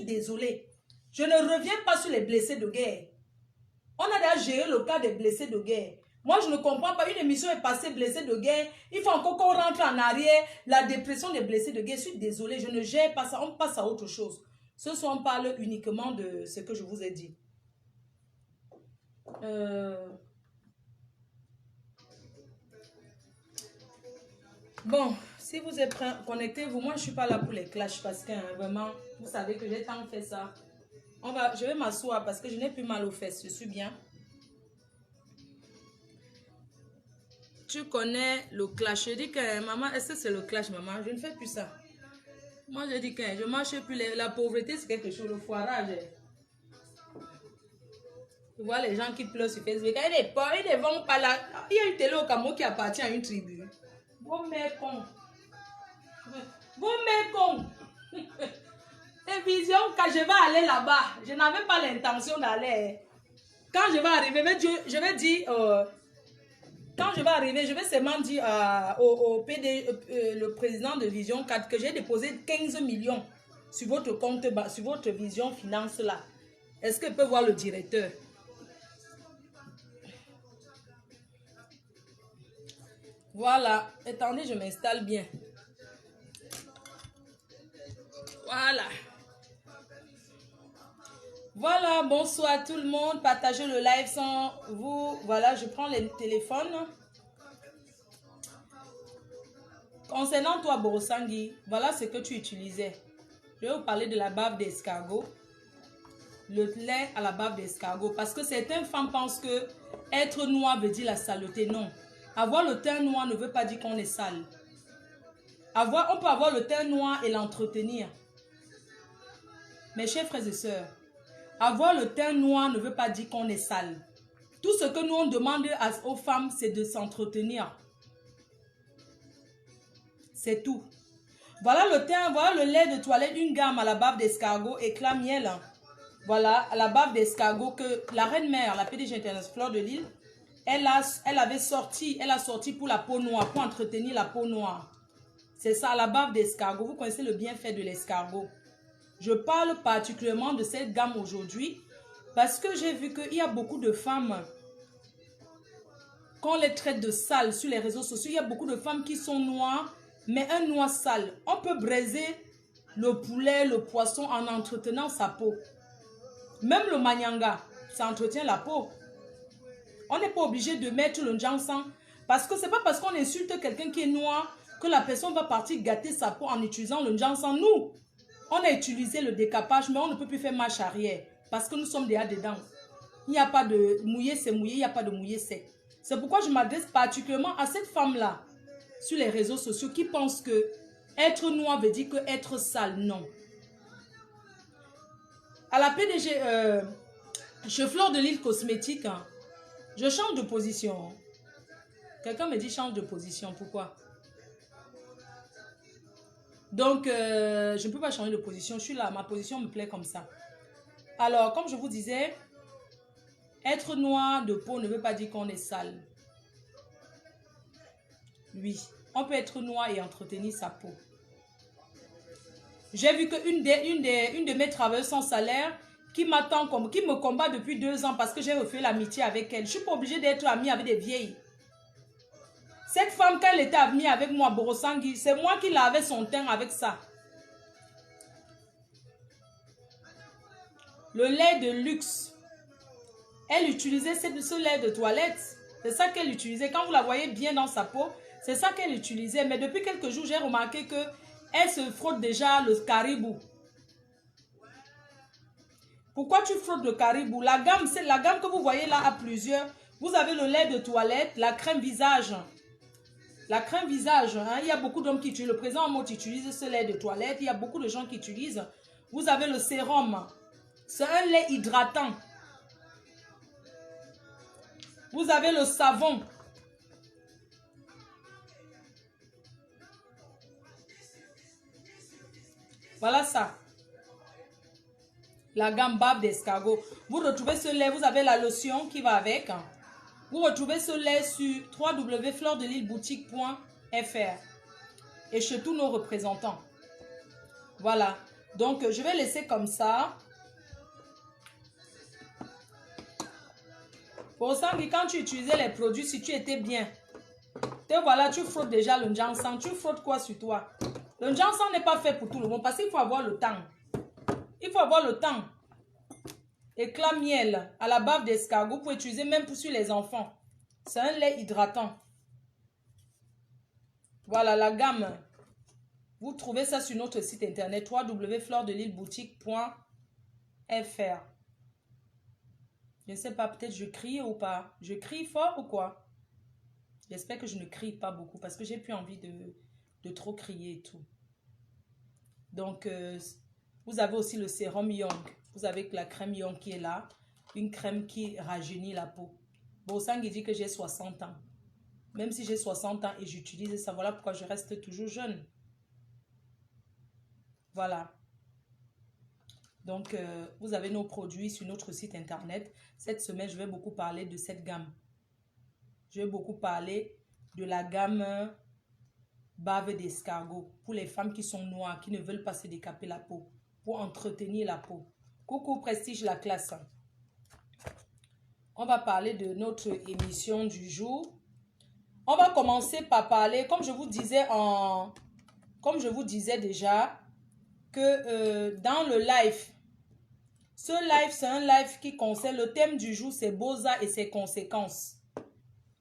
suis désolée. Je ne reviens pas sur les blessés de guerre. On a déjà géré le cas des blessés de guerre. Moi, je ne comprends pas. Une émission est passée blessés de guerre. Il faut encore qu'on rentre en arrière. La dépression des blessés de guerre. Je suis désolée, je ne gère pas ça. On passe à autre chose. Ce soir, on parle uniquement de ce que je vous ai dit. Bon, si vous êtes prêts, connectez-vous. Moi, je ne suis pas là pour les clashs parce que vraiment, vous savez que j'ai tant fait ça. Je vais m'asseoir parce que je n'ai plus mal aux fesses. Je suis bien. Tu connais le clash. Je dis que maman, est-ce que c'est le clash, maman? Je ne fais plus ça. Moi, je dis que je ne marche plus. La pauvreté, c'est quelque chose. Le foirage. Tu vois les gens qui pleurent sur Facebook. Il y a des pauvres, ils ne vont pas là. Il y a une télé au Cameroun qui appartient à une tribu. Vos mères cons. Vos mères cons. Et vision, quand je vais aller là-bas, je n'avais pas l'intention d'aller. Quand je vais arriver, je vais dire, quand je vais arriver, je vais seulement dire au PD, le président de Vision 4, que j'ai déposé 15 millions sur votre compte, sur votre Vision Finance là. Est-ce qu'il peut voir le directeur? Voilà. Attendez, je m'installe bien. Voilà. Voilà, bonsoir tout le monde. Partagez le live sans vous. Voilà, je prends les téléphones. Concernant toi, Borosangui, voilà ce que tu utilisais. Je vais vous parler de la bave d'escargot. Le lait à la bave d'escargot. Parce que certaines femmes pensent que être noir veut dire la saleté. Non. Avoir le teint noir ne veut pas dire qu'on est sale. On peut avoir le teint noir et l'entretenir. Mes chers frères et sœurs, avoir le teint noir ne veut pas dire qu'on est sale. Tout ce que nous on demande aux femmes, c'est de s'entretenir. C'est tout. Voilà le teint, voilà le lait de toilette, une gamme à la bave d'escargot, éclat miel. Voilà, à la bave d'escargot que la reine-mère, la PDG internationale Fleur de Lille, elle a sorti pour la peau noire, pour entretenir la peau noire. C'est ça, la bave d'escargot. Vous connaissez le bienfait de l'escargot. Je parle particulièrement de cette gamme aujourd'hui parce que j'ai vu qu'il y a beaucoup de femmes, qu'on les traite de sales sur les réseaux sociaux, il y a beaucoup de femmes qui sont noires, mais un noir sale. On peut braiser le poulet, le poisson en entretenant sa peau. Même le manyanga, ça entretient la peau. On n'est pas obligé de mettre le njangsan parce que c'est pas parce qu'on insulte quelqu'un qui est noir que la personne va partir gâter sa peau en utilisant le njangsan. Nous, on a utilisé le décapage, mais on ne peut plus faire marche arrière parce que nous sommes déjà dedans. Il n'y a pas de mouillé, c'est mouillé, il n'y a pas de mouillé, c'est. C'est pourquoi je m'adresse particulièrement à cette femme-là sur les réseaux sociaux qui pense que être noir veut dire que être sale. Non. À la PDG, chez Fleur de Lille Cosmétique, hein, je change de position. Quelqu'un me dit change de position. Pourquoi? Donc, je ne peux pas changer de position. Je suis là, ma position me plaît comme ça. Alors, comme je vous disais, être noir de peau ne veut pas dire qu'on est sale. Oui, on peut être noir et entretenir sa peau. J'ai vu qu'une de mes travailleuses sans salaire qui m'attend, qui me combat depuis 2 ans parce que j'ai refait l'amitié avec elle. Je ne suis pas obligée d'être amie avec des vieilles. Cette femme, quand elle était amie avec moi, Borosangui, c'est moi qui lavais son teint avec ça. Le lait de luxe. Elle utilisait ce lait de toilette. C'est ça qu'elle utilisait. Quand vous la voyez bien dans sa peau, c'est ça qu'elle utilisait. Mais depuis quelques jours, j'ai remarqué qu'elle se frotte déjà le caribou. Pourquoi tu frottes le caribou? La gamme que vous voyez là à plusieurs. Vous avez le lait de toilette, la crème visage. La crème visage, hein, il y a beaucoup d'hommes qui utilisent. Le président Mot utilise ce lait de toilette. Il y a beaucoup de gens qui utilisent. Vous avez le sérum. C'est un lait hydratant. Vous avez le savon. Voilà ça. La gamme bave d'escargot. Vous retrouvez ce lait, vous avez la lotion qui va avec. Vous retrouvez ce lait sur www.fleurdelilleboutique.fr et chez tous nos représentants. Voilà. Donc, je vais laisser comme ça. Pour ça, quand tu utilisais les produits, si tu étais bien, te voilà, tu frottes déjà le ginseng. Tu frottes quoi sur toi? Le ginseng n'est pas fait pour tout le monde parce qu'il faut avoir le temps. Il faut avoir le temps. Éclat miel à la bave d'escargot pour utiliser même pour sur les enfants. C'est un lait hydratant. Voilà la gamme. Vous trouvez ça sur notre site internet www.fleuredelileboutique.fr. Je ne sais pas, peut-être je crie ou pas. Je crie fort ou quoi? J'espère que je ne crie pas beaucoup parce que j'ai plus envie de trop crier et tout. Donc, vous avez aussi le sérum Young. Vous avez la crème Young qui est là. Une crème qui rajeunit la peau. Bosang dit que j'ai 60 ans. Même si j'ai 60 ans et j'utilise ça, voilà pourquoi je reste toujours jeune. Voilà. Donc, vous avez nos produits sur notre site internet. Cette semaine, je vais beaucoup parler de cette gamme. Je vais beaucoup parler de la gamme bave d'escargot pour les femmes qui sont noires, qui ne veulent pas se décaper la peau, pour entretenir la peau. Coucou Prestige la classe. On va parler de notre émission du jour. On va commencer par parler, comme je vous disais déjà, que dans le live, ce live, c'est un live qui concerne, le thème du jour, c'est Boza et ses conséquences.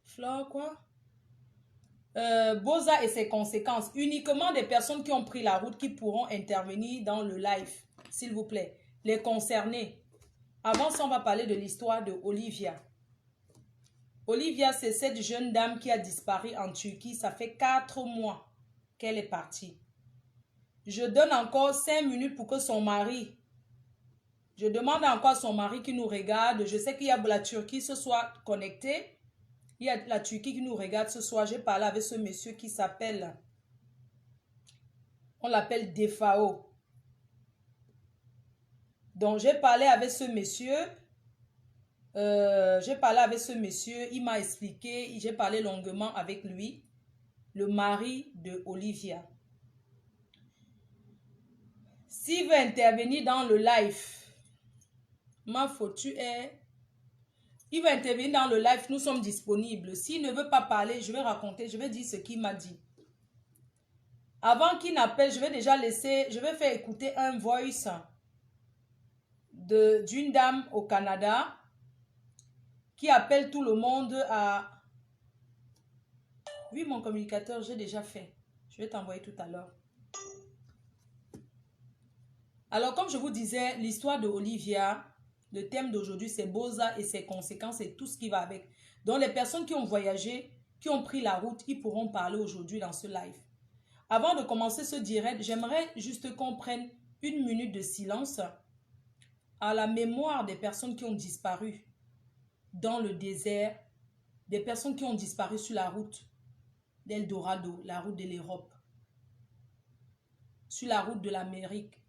Fleur, quoi? Boza et ses conséquences. Uniquement des personnes qui ont pris la route qui pourront intervenir dans le live, s'il vous plaît. Les concernés. Avant ça, on va parler de l'histoire de Olivia. Olivia, c'est cette jeune dame qui a disparu en Turquie. Ça fait 4 mois qu'elle est partie. Je donne encore 5 minutes pour que son mari... Je demande encore à son mari qui nous regarde. Je sais qu'il y a la Turquie ce soir connectée. Il y a la Turquie qui nous regarde ce soir. J'ai parlé avec ce monsieur qui s'appelle... On l'appelle Defao. Donc, j'ai parlé avec ce monsieur. Il m'a expliqué. J'ai parlé longuement avec lui. Le mari de Olivia. S'il veut intervenir dans le live, ma faute est... Il va intervenir dans le live, nous sommes disponibles. S'il ne veut pas parler, je vais raconter, je vais dire ce qu'il m'a dit. Avant qu'il n'appelle, je vais déjà laisser, je vais faire écouter un voice d'une dame au Canada qui appelle tout le monde à... Oui, mon communicateur, j'ai déjà fait. Je vais t'envoyer tout à l'heure. Alors, comme je vous disais, l'histoire de Olivia, le thème d'aujourd'hui, c'est Boza et ses conséquences et tout ce qui va avec. Donc, les personnes qui ont voyagé, qui ont pris la route, ils pourront parler aujourd'hui dans ce live. Avant de commencer ce direct, j'aimerais juste qu'on prenne 1 minute de silence à la mémoire des personnes qui ont disparu dans le désert, des personnes qui ont disparu sur la route d'Eldorado, la route de l'Europe, sur la route de l'Amérique,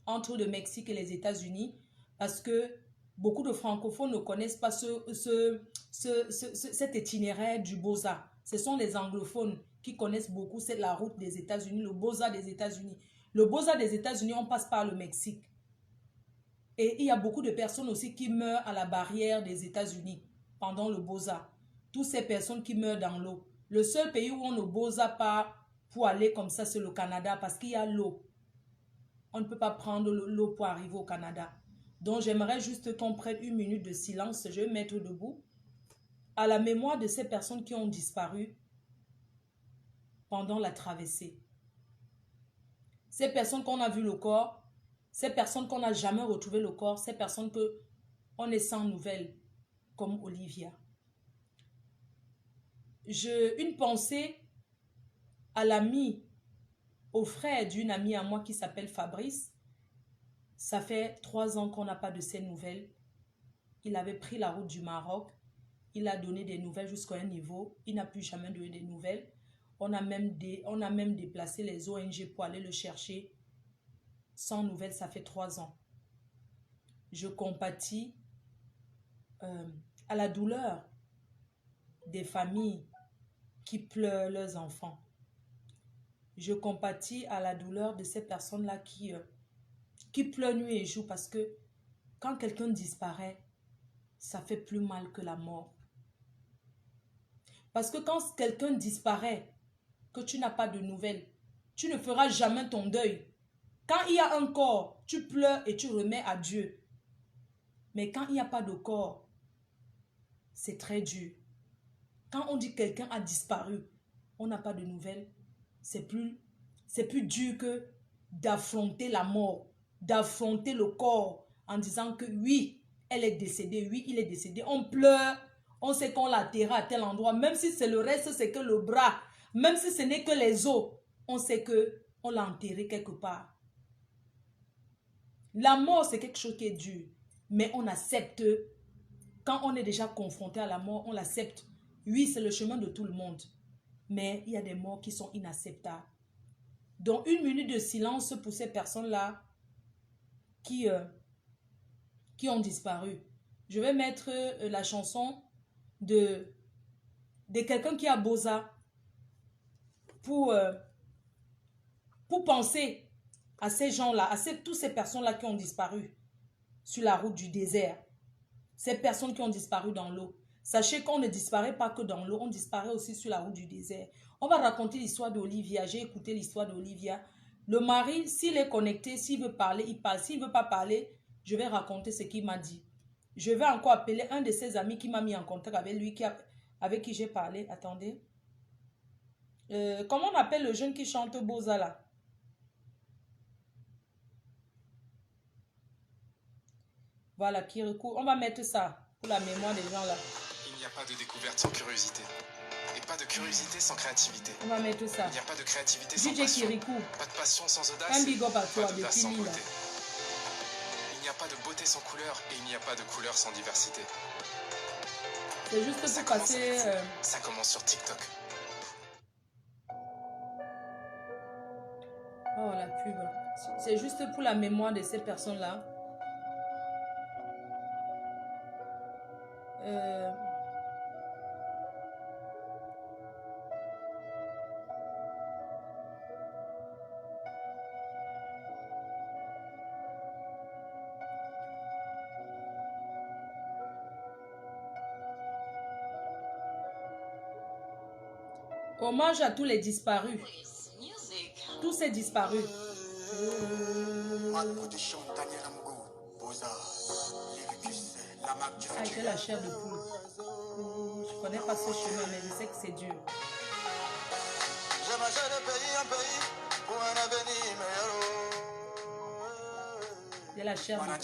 entre le Mexique et les États-Unis, parce que beaucoup de francophones ne connaissent pas cet itinéraire du Boza. Ce sont les anglophones qui connaissent beaucoup la route des États-Unis, le Boza des États-Unis. Le Boza des États-Unis, on passe par le Mexique. Et il y a beaucoup de personnes aussi qui meurent à la barrière des États-Unis pendant le Boza. Toutes ces personnes qui meurent dans l'eau. Le seul pays où on ne Boza pas pour aller comme ça, c'est le Canada parce qu'il y a l'eau. On ne peut pas prendre l'eau pour arriver au Canada. Donc, j'aimerais juste qu'on prenne 1 minute de silence. Je vais me mettre debout. À la mémoire de ces personnes qui ont disparu pendant la traversée. Ces personnes qu'on a vu le corps. Ces personnes qu'on n'a jamais retrouvé le corps. Ces personnes qu'on est sans nouvelles. Comme Olivia. Une pensée à l'ami, au frère d'une amie à moi qui s'appelle Fabrice. Ça fait 3 ans qu'on n'a pas de ses nouvelles. Il avait pris la route du Maroc. Il a donné des nouvelles jusqu'à un niveau. Il n'a plus jamais donné des nouvelles. On a même déplacé les ONG pour aller le chercher. Sans nouvelles, ça fait 3 ans. Je compatis à la douleur des familles qui pleurent leurs enfants. Je compatis à la douleur de ces personnes-là qui qui pleure nuit et jour parce que quand quelqu'un disparaît, ça fait plus mal que la mort. Parce que quand quelqu'un disparaît, que tu n'as pas de nouvelles, tu ne feras jamais ton deuil. Quand il y a un corps, tu pleures et tu remets à Dieu. Mais quand il n'y a pas de corps, c'est très dur. Quand on dit que quelqu'un a disparu, on n'a pas de nouvelles, c'est plus dur que d'affronter la mort, d'affronter le corps en disant que oui, elle est décédée, oui, il est décédé. On pleure, on sait qu'on l'a enterré à tel endroit, même si c'est le reste, c'est que le bras, même si ce n'est que les os, on sait que on l'a enterré quelque part. La mort, c'est quelque chose qui est dur, mais on accepte. Quand on est déjà confronté à la mort, on l'accepte. Oui, c'est le chemin de tout le monde, mais il y a des morts qui sont inacceptables. Donc, 1 minute de silence pour ces personnes-là qui ont disparu. Je vais mettre la chanson de quelqu'un qui a Boza pour penser à ces gens-là, à toutes ces personnes-là qui ont disparu sur la route du désert. Ces personnes qui ont disparu dans l'eau. Sachez qu'on ne disparaît pas que dans l'eau, on disparaît aussi sur la route du désert. On va raconter l'histoire d'Olivia. J'ai écouté l'histoire d'Olivia. Le mari, s'il est connecté, s'il veut parler, il parle. S'il ne veut pas parler, je vais raconter ce qu'il m'a dit. Je vais encore appeler un de ses amis qui m'a mis en contact avec lui, avec qui j'ai parlé. Attendez. Comment on appelle le jeune qui chante Boza là? Voilà, Kirikou. On va mettre ça pour la mémoire des gens là. Il n'y a pas de découverte sans curiosité. Et pas de curiosité sans créativité. On va mettre ça. Il n'y a pas de créativité sans DJ passion. Kirikou. Pas de passion sans audace. Un big up à toi, pas d'audace de sans Pili, là. beauté. Il n'y a pas de beauté sans couleur et il n'y a pas de couleur sans diversité. C'est juste pour passer... Ça commence sur TikTok. Oh, la pub. C'est juste pour la mémoire de ces personnes-là. Hommage à tous les disparus. Tous ces disparus. Ah, j'ai la chair de poule. Je connais pas ce chemin, mais je sais que c'est dur. J'ai marché de pays en pays pour un avenir meilleur. J'ai la chair de poule.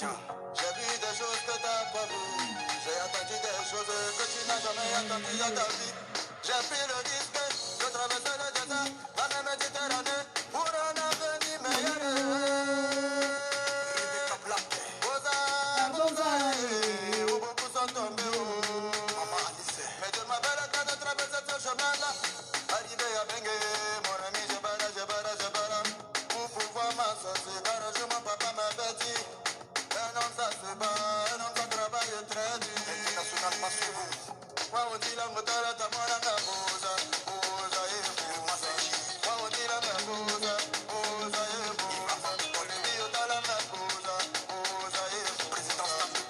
J'ai vu des choses que t'as pas vues. J'ai entendu des choses que tu n'as jamais entendues dans ta vie. J'ai pris le risque de traverser le désert, la Méditerranée, pour un avenir meilleur. Où beaucoup sont tombés. Mais de ma belle temps de traverser ce chemin-là, arrivé à Bengue, mon ami, je bara. Pour pouvoir m'associer, car un jour mon papa m'avait dit, un homme ça se bat, un homme ça travaille très dur. International pas sur vous. Moi on dit la moteur à ta mort à la boza, boza et boza. Moi on dit la boza, boza et boza. On lui dit au talent la boza, boza et boza.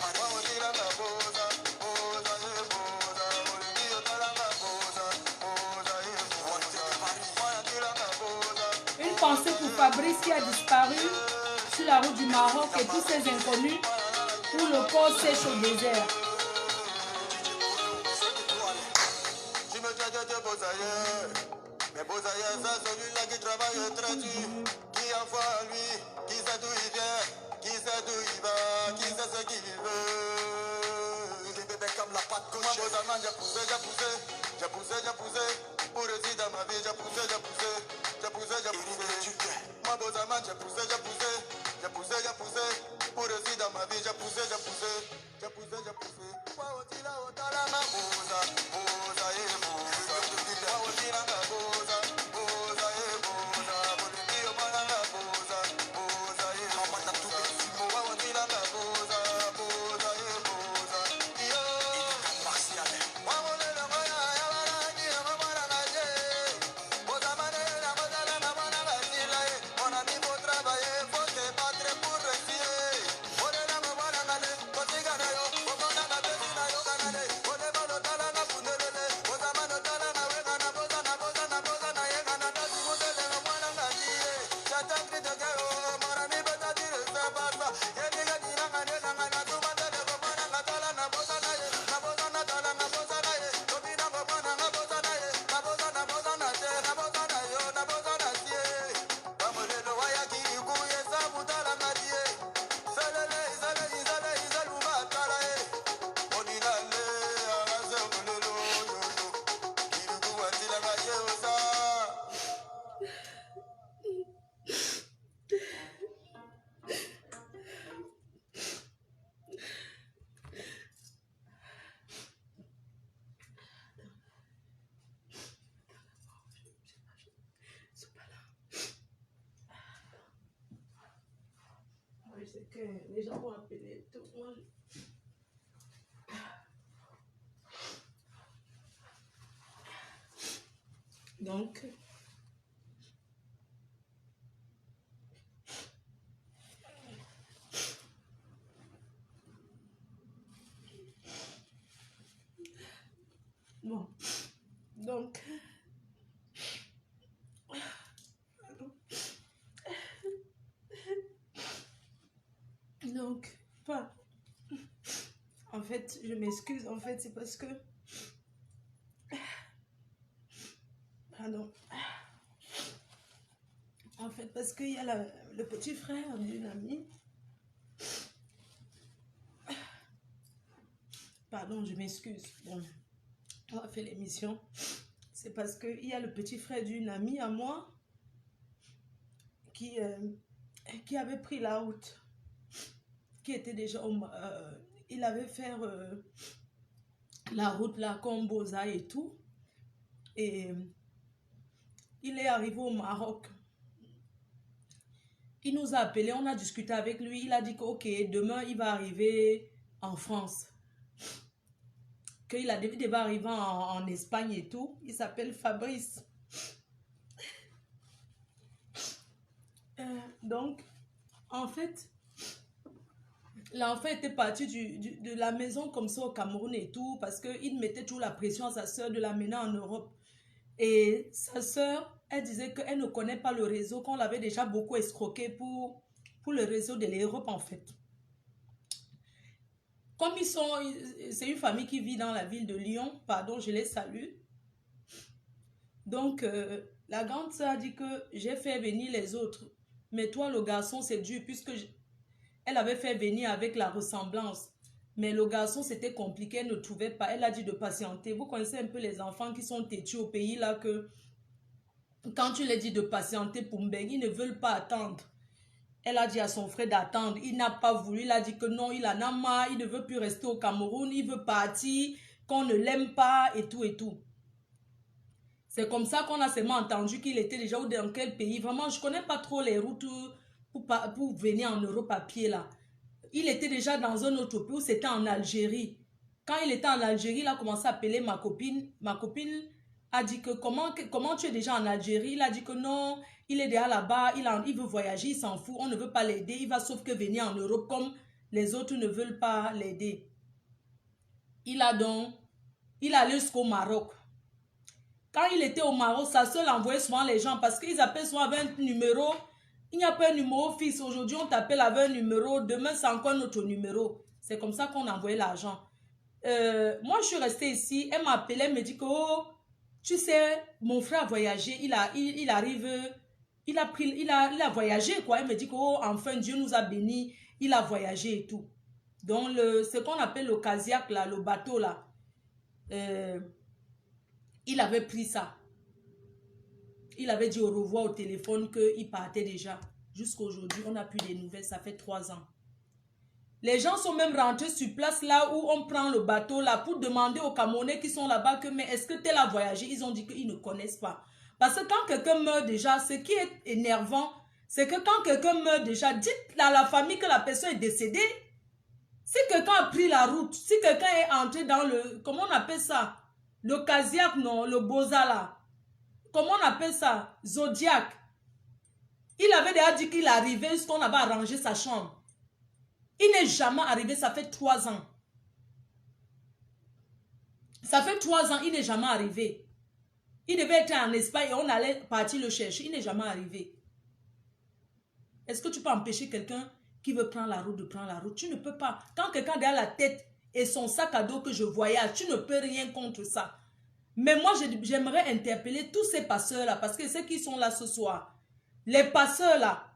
Moi on dit la boza, boza et boza. On lui dit au talent la boza, boza et boza. Moi on dit la boza. Une pensée pour Fabrice qui a disparu sur la route du Maroc et tous ces inconnus où le corps sèche au désert. Tu me traites de Bozaïe, mais Bozaïe c'est celui-là qui travaille très dur, qui a foi en lui, qui sait d'où il vient, qui sait d'où il va, qui sait ce qu'il veut. Des bébés comme la patte gauche. Moi Bozaman j'ai poussé, pour réussir dans ma vie, j'ai poussé. Moi Bozaman j'ai poussé, pour réussir dans ma vie, j'ai poussé. Moi aussi là, on t'a la main, boza et boza. Moi aussi là, boza et boza. Bolivie, on m'a la boza et boza. Moi aussi là, boza et boza. Yo, moi on est le moyen, y'a qui est mon managé. Boza mané, la boza la maman a vacillé. Mon ami, faut travailler, faut se battre pour réussir. C'est que les gens vont appeler tout le monde. Donc, bon, donc, pas. En fait, je m'excuse. En fait, c'est parce que, pardon. En fait, parce qu'il y a le petit frère d'une amie. Pardon, je m'excuse. Bon, on va faire l'émission. C'est parce qu'il y a le petit frère d'une amie à moi qui avait pris la route, qui était déjà il avait fait la route là, comme Boza et tout. Et il est arrivé au Maroc. Il nous a appelé, on a discuté avec lui. Il a dit que ok, demain il va arriver en France. Qu'il devait arriver en Espagne et tout. Il s'appelle Fabrice. Donc, en fait, l'enfant était parti de la maison comme ça au Cameroun et tout, parce qu'il mettait toujours la pression à sa soeur de l'amener en Europe. Et sa soeur, elle disait qu'elle ne connaît pas le réseau, qu'on l'avait déjà beaucoup escroqué pour le réseau de l'Europe en fait. Comme c'est une famille qui vit dans la ville de Lyon, pardon, je les salue. Donc, la grande sœur a dit que j'ai fait venir les autres. Mais toi, le garçon, c'est dur, puisque elle avait fait venir avec la ressemblance. Mais le garçon, c'était compliqué, elle ne trouvait pas. Elle a dit de patienter. Vous connaissez un peu les enfants qui sont têtus au pays, là, que quand tu leur dis de patienter pour Mbeng, ils ne veulent pas attendre. Elle a dit à son frère d'attendre. Il n'a pas voulu. Il a dit que non, il en a marre. Il ne veut plus rester au Cameroun. Il veut partir, qu'on ne l'aime pas et tout et tout. C'est comme ça qu'on a seulement entendu qu'il était déjà dans quel pays. Vraiment, je ne connais pas trop les routes pour venir en Europe à pied là. Il était déjà dans un autre pays, c'était en Algérie. Quand il était en Algérie, il a commencé à appeler ma copine. Ma copine a dit que comment tu es déjà en Algérie? Il a dit que non, il est déjà là-bas, il veut voyager, il s'en fout, on ne veut pas l'aider. Il va sauf que venir en Europe comme les autres ne veulent pas l'aider. Il est allé jusqu'au Maroc. Quand il était au Maroc, sa soeur envoyait souvent les gens parce qu'ils appellent souvent avec un numéro. Il n'y a pas un numéro fixe. Aujourd'hui, on t'appelle avec un numéro. Demain, c'est encore notre numéro. C'est comme ça qu'on envoyait l'argent. Moi, je suis restée ici. Elle m'a appelé, elle me dit que, oh, tu sais, mon frère a voyagé. Il a voyagé, quoi. Elle me dit que, oh, enfin, Dieu nous a bénis. Il a voyagé et tout. Donc, ce qu'on appelle le Casiac, là, le bateau, là. Il avait pris ça. Il avait dit au revoir au téléphone qu'il partait déjà. Jusqu'à aujourd'hui, on n'a plus de nouvelles. Ça fait 3 ans. Les gens sont même rentrés sur place là où on prend le bateau là pour demander aux Camerounais qui sont là-bas que mais est-ce que tel a voyagé? Ils ont dit qu'ils ne connaissent pas. Parce que quand quelqu'un meurt déjà, ce qui est énervant, c'est que quand quelqu'un meurt déjà, dites à la famille que la personne est décédée. Si quelqu'un a pris la route, si quelqu'un est entré dans le, comment on appelle ça? Le Casiac, non, le Boza là. Comment on appelle ça? Zodiac. Il avait déjà dit qu'il arrivait jusqu'on avait arrangé sa chambre. Il n'est jamais arrivé, ça fait 3 ans. Ça fait 3 ans, il n'est jamais arrivé. Il devait être en Espagne et on allait partir le chercher. Il n'est jamais arrivé. Est-ce que tu peux empêcher quelqu'un qui veut prendre la route de prendre la route? Tu ne peux pas. Quand quelqu'un a derrière la tête et son sac à dos que je voyage, tu ne peux rien contre ça. Mais moi, j'aimerais interpeller tous ces passeurs-là parce que ceux qui sont là ce soir, les passeurs-là,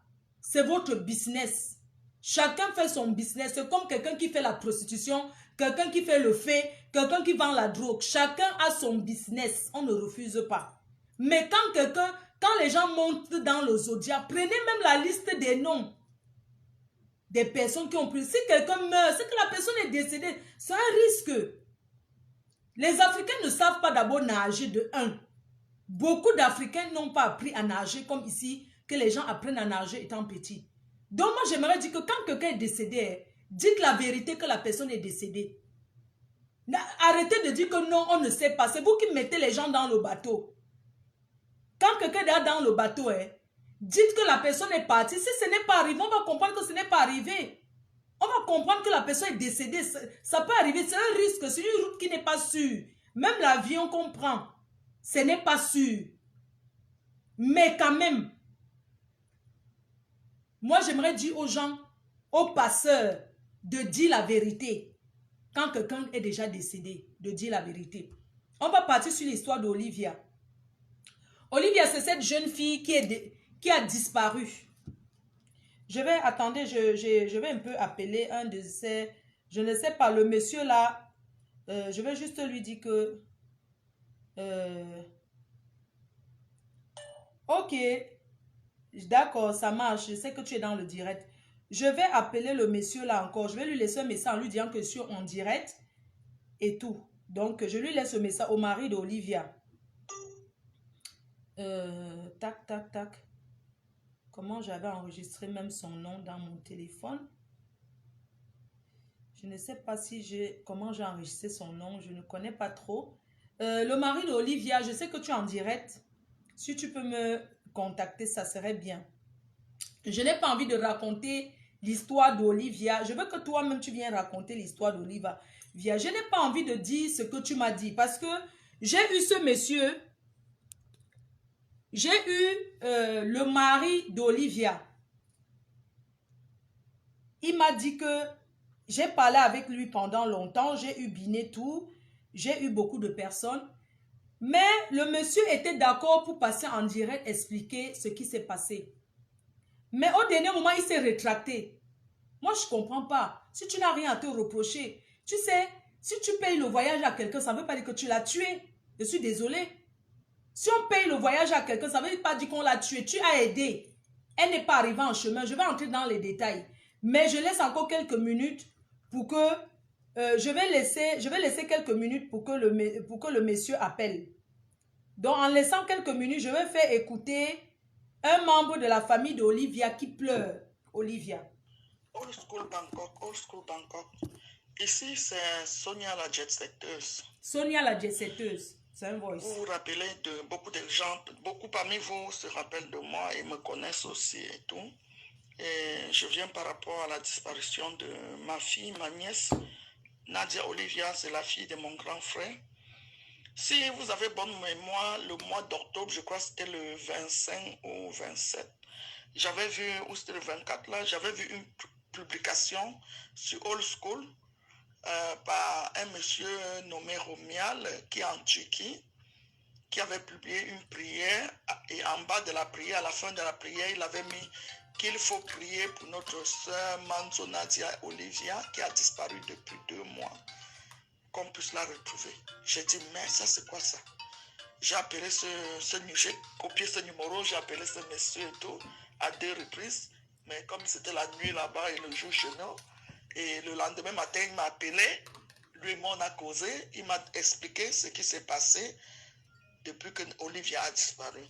c'est votre business. Chacun fait son business. C'est comme quelqu'un qui fait la prostitution, quelqu'un qui fait le fait, quelqu'un qui vend la drogue. Chacun a son business. On ne refuse pas. Mais quand les gens montent dans le zodiac, prenez même la liste des noms des personnes qui ont pris. Si quelqu'un meurt, c'est que la personne est décédée. C'est un risque. Les Africains ne savent pas d'abord nager de 1. Beaucoup d'Africains n'ont pas appris à nager comme ici, que les gens apprennent à nager étant petits. Donc moi, j'aimerais dire que quand quelqu'un est décédé, dites la vérité que la personne est décédée. Arrêtez de dire que non, on ne sait pas. C'est vous qui mettez les gens dans le bateau. Quand quelqu'un est dans le bateau, dites que la personne est partie. Si ce n'est pas arrivé, on va comprendre que ce n'est pas arrivé. On va comprendre que la personne est décédée. Ça peut arriver, c'est un risque. C'est une route qui n'est pas sûre. Même l'avion qu'on prend, ce n'est pas sûr. Mais quand même, moi j'aimerais dire aux gens, aux passeurs, de dire la vérité. Quand quelqu'un est déjà décédé, de dire la vérité. On va partir sur l'histoire d'Olivia. Olivia, c'est cette jeune fille qui a disparu. Je vais, attendez, je vais un peu appeler un de ces, je ne sais pas, le monsieur là, je vais juste lui dire que, ok, d'accord, ça marche, je sais que tu es dans le direct. Je vais appeler le monsieur là encore, je vais lui laisser un message en lui disant que je suis en direct et tout. Donc, je lui laisse le message au mari d'Olivia. Tac, tac, tac. Comment j'avais enregistré même son nom dans mon téléphone? Je ne sais pas si comment j'ai enregistré son nom. Je ne connais pas trop. Le mari d'Olivia, je sais que tu es en direct. Si tu peux me contacter, ça serait bien. Je n'ai pas envie de raconter l'histoire d'Olivia. Je veux que toi-même, tu viennes raconter l'histoire d'Olivia. Je n'ai pas envie de dire ce que tu m'as dit. Parce que j'ai eu ce monsieur... J'ai eu le mari d'Olivia. Il m'a dit que j'ai parlé avec lui pendant longtemps. J'ai eu Binetou. J'ai eu beaucoup de personnes. Mais le monsieur était d'accord pour passer en direct, expliquer ce qui s'est passé. Mais au dernier moment, il s'est rétracté. Moi, je ne comprends pas. Si tu n'as rien à te reprocher, tu sais, si tu payes le voyage à quelqu'un, ça ne veut pas dire que tu l'as tué. Je suis désolée. Si on paye le voyage à quelqu'un, ça ne veut pas dire qu'on l'a tué. Tu as aidé. Elle n'est pas arrivée en chemin. Je vais entrer dans les détails. Mais je laisse encore quelques minutes pour que... je vais laisser quelques minutes pour que le monsieur appelle. Donc, en laissant quelques minutes, je vais faire écouter un membre de la famille d'Olivia qui pleure. Olivia. Old School Bangkok, Old School Bangkok. Ici, c'est Sonia la jet-setteuse. Sonia la jet-setteuse. C'est un voice. Vous vous rappelez de beaucoup de gens, beaucoup parmi vous se rappellent de moi et me connaissent aussi et tout. Et je viens par rapport à la disparition de ma fille, ma nièce. Nadia Olivia, c'est la fille de mon grand frère. Si vous avez bonne mémoire, le mois d'octobre, je crois que c'était le 25 ou 27, j'avais vu, ou c'était le 24 là, j'avais vu une publication sur Old School par un monsieur nommé Romial qui est en Turquie, qui avait publié une prière et en bas de la prière, à la fin de la prière, il avait mis qu'il faut prier pour notre sœur Manzo Nadia Olivia qui a disparu depuis 2 mois, qu'on puisse la retrouver. J'ai dit, mais ça c'est quoi ça? J'ai appelé j'ai copié ce numéro, j'ai appelé ce monsieur et tout, à 2 reprises, mais comme c'était la nuit là-bas et le jour chez nous, et le lendemain matin, il m'a appelé, lui et moi on a causé, il m'a expliqué ce qui s'est passé depuis que Olivia a disparu.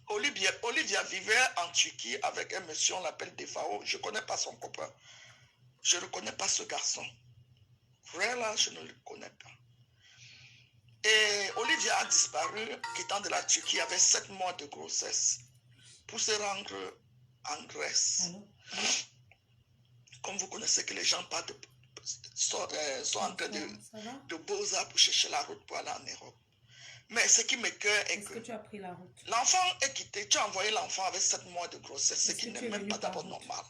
Olivia vivait en Turquie avec un monsieur, on l'appelle Defao, je ne connais pas son copain, je ne connais pas ce garçon. Vrai là, je ne le connais pas. Et Olivia a disparu, quittant de la Turquie, avec 7 mois de grossesse, pour se rendre en Grèce. Comme vous connaissez que les gens sont en train de Beaux-Arts pour chercher la route pour aller en Europe. Mais ce qui me cœur est que tu as pris la route? L'enfant est quitté, tu as envoyé l'enfant avec 7 mois de grossesse, ce qui n'est même pas d'abord normal.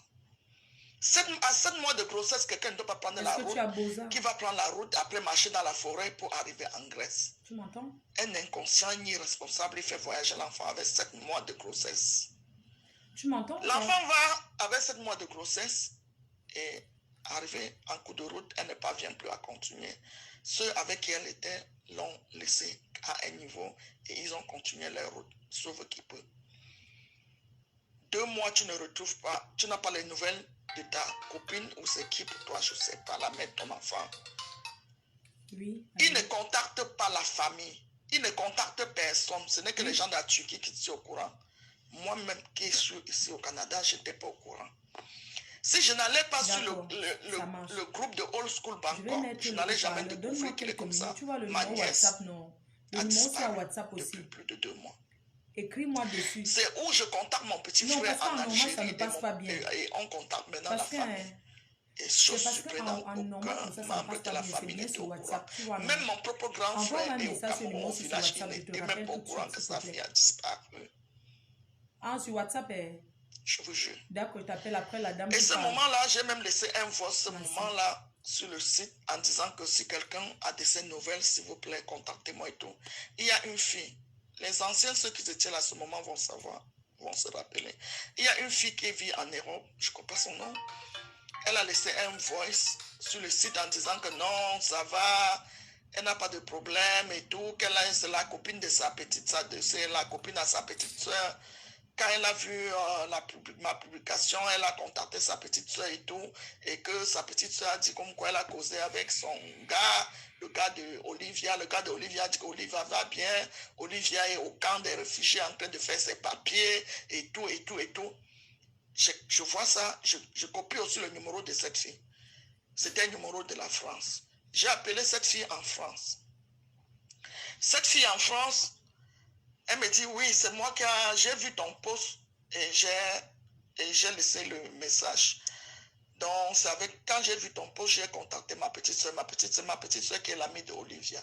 À 7 mois de grossesse, quelqu'un ne doit pas prendre la route, qui va prendre la route, après marcher dans la forêt pour arriver en Grèce. Tu m'entends? Un inconscient, ni irresponsable, il fait voyager l'enfant avec 7 mois de grossesse. Tu m'entends? L'enfant va avec 7 mois de grossesse et arrivé en cours de route, elle ne parvient plus à continuer. Ceux avec qui elle était l'ont laissé à un niveau et ils ont continué leur route, sauf qui peut. 2 mois, tu ne retrouves pas, tu n'as pas les nouvelles de ta copine ou c'est qui pour toi, je ne sais pas, la mère de ton enfant. Oui. Il ne contacte pas la famille, il ne contacte personne, ce n'est que les gens de la Turquie qui sont au courant. Moi-même qui suis ici au Canada, je n'étais pas au courant. Si je n'allais pas sur D'accord, ça marche. le groupe de Old School Je vais Bangkok, mettre je le n'allais jamais haut-parleur. découvrir Donne-moi qu'il est quelques comme minutes. ça. Tu vois le Ma numéro nièce WhatsApp, non? Le a numéro, c'est à disparu WhatsApp depuis aussi. plus de 2 mois. Écris-moi dessus. C'est où je contacte mon petit Non, frère parce en qu'en normal, ça ne Algérie passe pas bien. et on contacte maintenant la Parce que, famille. Et c'est chose parce surprenante, qu'en normal, comme aucun ça ne membre passe de pas la bien. C'est famille bien n'était sur au courant. WhatsApp, tu vois, non? Même mon propre grand Envoie-moi frère un est au message sur le Cameroun, numéro au sur village, il WhatsApp. Je te n'était même rappelle pas tout au de courant suite, que s'il te sa plaît. fille a disparu. Ah, sur WhatsApp, Je vous jure. d'accord, je t'appelle après la dame Et qui ce parle. moment-là, j'ai même laissé un voice ce Merci. moment-là sur le site en disant que si quelqu'un a de ces nouvelles, s'il vous plaît, contactez-moi et tout. Il y a une fille. Les anciens, ceux qui étaient là à ce moment vont savoir, vont se rappeler. Il y a une fille qui vit en Europe, je ne connais pas son nom. Elle a laissé un voice sur le site en disant que non, ça va, elle n'a pas de problème et tout, c'est la copine de sa petite soeur, c'est la copine à sa petite soeur. Quand elle a vu ma publication, elle a contacté sa petite soeur et tout, et que sa petite soeur a dit comme quoi elle a causé avec son gars, le gars de Olivia. Le gars de Olivia a dit qu'Olivia va bien, Olivia est au camp des réfugiés en train de faire ses papiers et tout, et tout, et tout. Je vois ça, je copie aussi le numéro de cette fille. C'était un numéro de la France. J'ai appelé cette fille en France. Cette fille en France, elle me dit, oui, c'est moi qui j'ai vu ton post et j'ai laissé le message. Donc, c'est quand j'ai vu ton post, j'ai contacté ma petite soeur qui est l'amie de Olivia.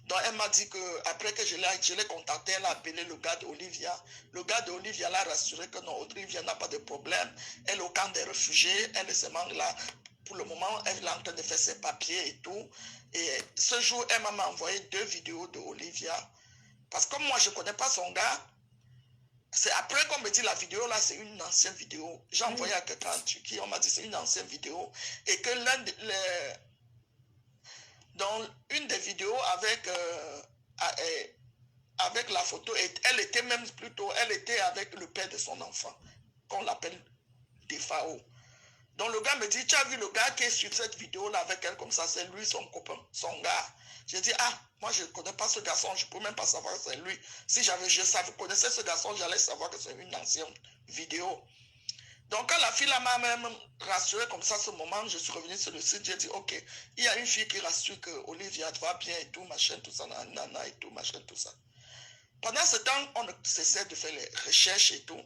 Donc, elle m'a dit que après que je l'ai contacté, elle a appelé le gars d'Olivia. Le gars d'Olivia l'a rassuré que non, Olivia n'a pas de problème. Elle est au camp des réfugiés. Elle est seulement là. Pour le moment, elle est en train de faire ses papiers et tout. Et ce jour, elle m'a envoyé 2 vidéos d'Olivia. Parce que moi, je ne connais pas son gars. C'est après qu'on me dit la vidéo là, c'est une ancienne vidéo. J'ai envoyé à quelqu'un en Turquie, on m'a dit c'est une ancienne vidéo. Et que dans une des vidéos avec la photo, elle était même plutôt, elle était avec le père de son enfant, qu'on l'appelle Defao. Donc le gars me dit, tu as vu le gars qui est sur cette vidéo là avec elle comme ça, c'est lui son copain, son gars. J'ai dit, ah, moi je ne connais pas ce garçon, je ne peux même pas savoir que c'est lui. Si je connaissais ce garçon, j'allais savoir que c'est une ancienne vidéo. Donc quand la fille m'a même rassuré comme ça, ce moment, je suis revenu sur le site, j'ai dit, ok, il y a une fille qui rassure que Olivia va bien et tout, machin, tout ça, nana et tout, machin, tout ça. Pendant ce temps, on cessait de faire les recherches et tout.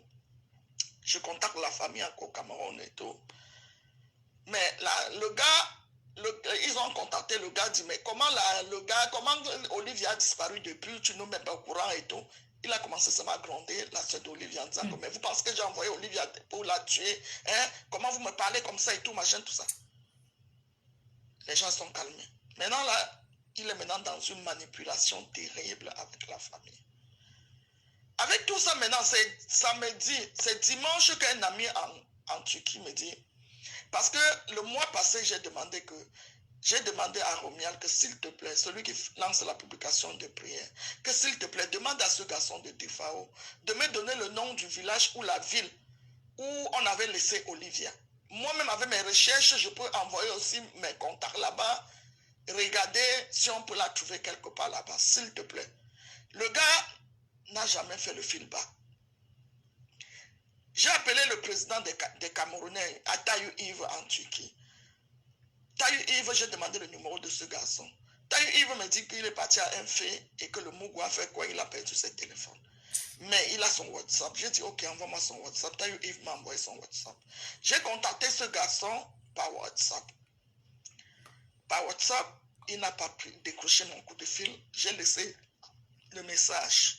Je contacte la famille encore au Cameroun et tout. Mais là, le gars, ils ont contacté le gars, dit, mais comment Olivia a disparu depuis, tu ne mets pas au courant et tout. Il a commencé à gronder la soeur d'Olivia en disant, mais vous pensez que j'ai envoyé Olivia pour la tuer, hein? Comment vous me parlez comme ça et tout, machin, tout ça. Les gens sont calmés. Maintenant, là, il est maintenant dans une manipulation terrible avec la famille. Avec tout ça, maintenant, c'est dimanche qu'un ami en Turquie me dit, parce que le mois passé, j'ai demandé à Romial que s'il te plaît, celui qui lance la publication de prière, que s'il te plaît, demande à ce garçon de Defao de me donner le nom du village ou la ville où on avait laissé Olivia. Moi-même, avec mes recherches, je peux envoyer aussi mes contacts là-bas, regarder si on peut la trouver quelque part là-bas, s'il te plaît. Le gars n'a jamais fait le fil bas. J'ai appelé le président des Camerounais, à Taïu Yves en Turquie. Taïu Yves, j'ai demandé le numéro de ce garçon. Taïu Yves me dit qu'il est parti à un fait et que le Mougou a fait quoi, il a perdu ses téléphones. Mais il a son WhatsApp. J'ai dit, ok, envoie-moi son WhatsApp. Taïu Yves m'a envoyé son WhatsApp. J'ai contacté ce garçon par WhatsApp. Par WhatsApp, il n'a pas pu décrocher mon coup de fil. J'ai laissé le message.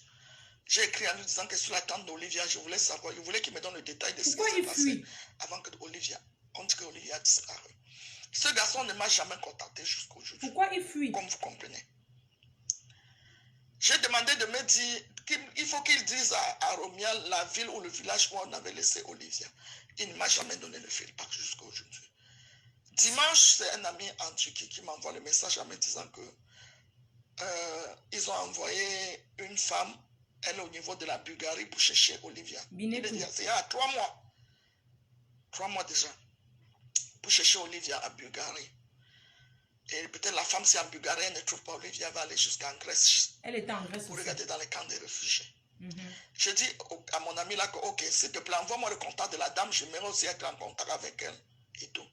J'ai écrit en lui disant que sur la tente d'Olivia, je voulais savoir, je voulais qu'il me donne le détail de ce qui s'est passé avant que on dit que Olivia a disparu. Ce garçon ne m'a jamais contacté jusqu'aujourd'hui. Pourquoi il fuit? Comme vous comprenez. J'ai demandé de me dire qu'il faut qu'il dise à Romial la ville ou le village où on avait laissé Olivia. Il ne m'a jamais donné le feedback jusqu'à aujourd'hui. Dimanche, c'est un ami en Turquie qui m'envoie le message en me disant que ils ont envoyé une femme, elle est au niveau de la Bulgarie pour chercher Olivia. Il est dit, c'est il y a 3 mois. 3 mois déjà. Pour chercher Olivia en Bulgarie. Et peut-être la femme, si en Bulgarie, elle ne trouve pas Olivia, elle va aller jusqu'en Grèce. Elle était en Grèce pour aussi. regarder dans les camps des réfugiés. Je dis à mon ami là que, ok, s'il te plaît, envoie-moi le contact de la dame, j'aimerais aussi être en contact avec elle et tout.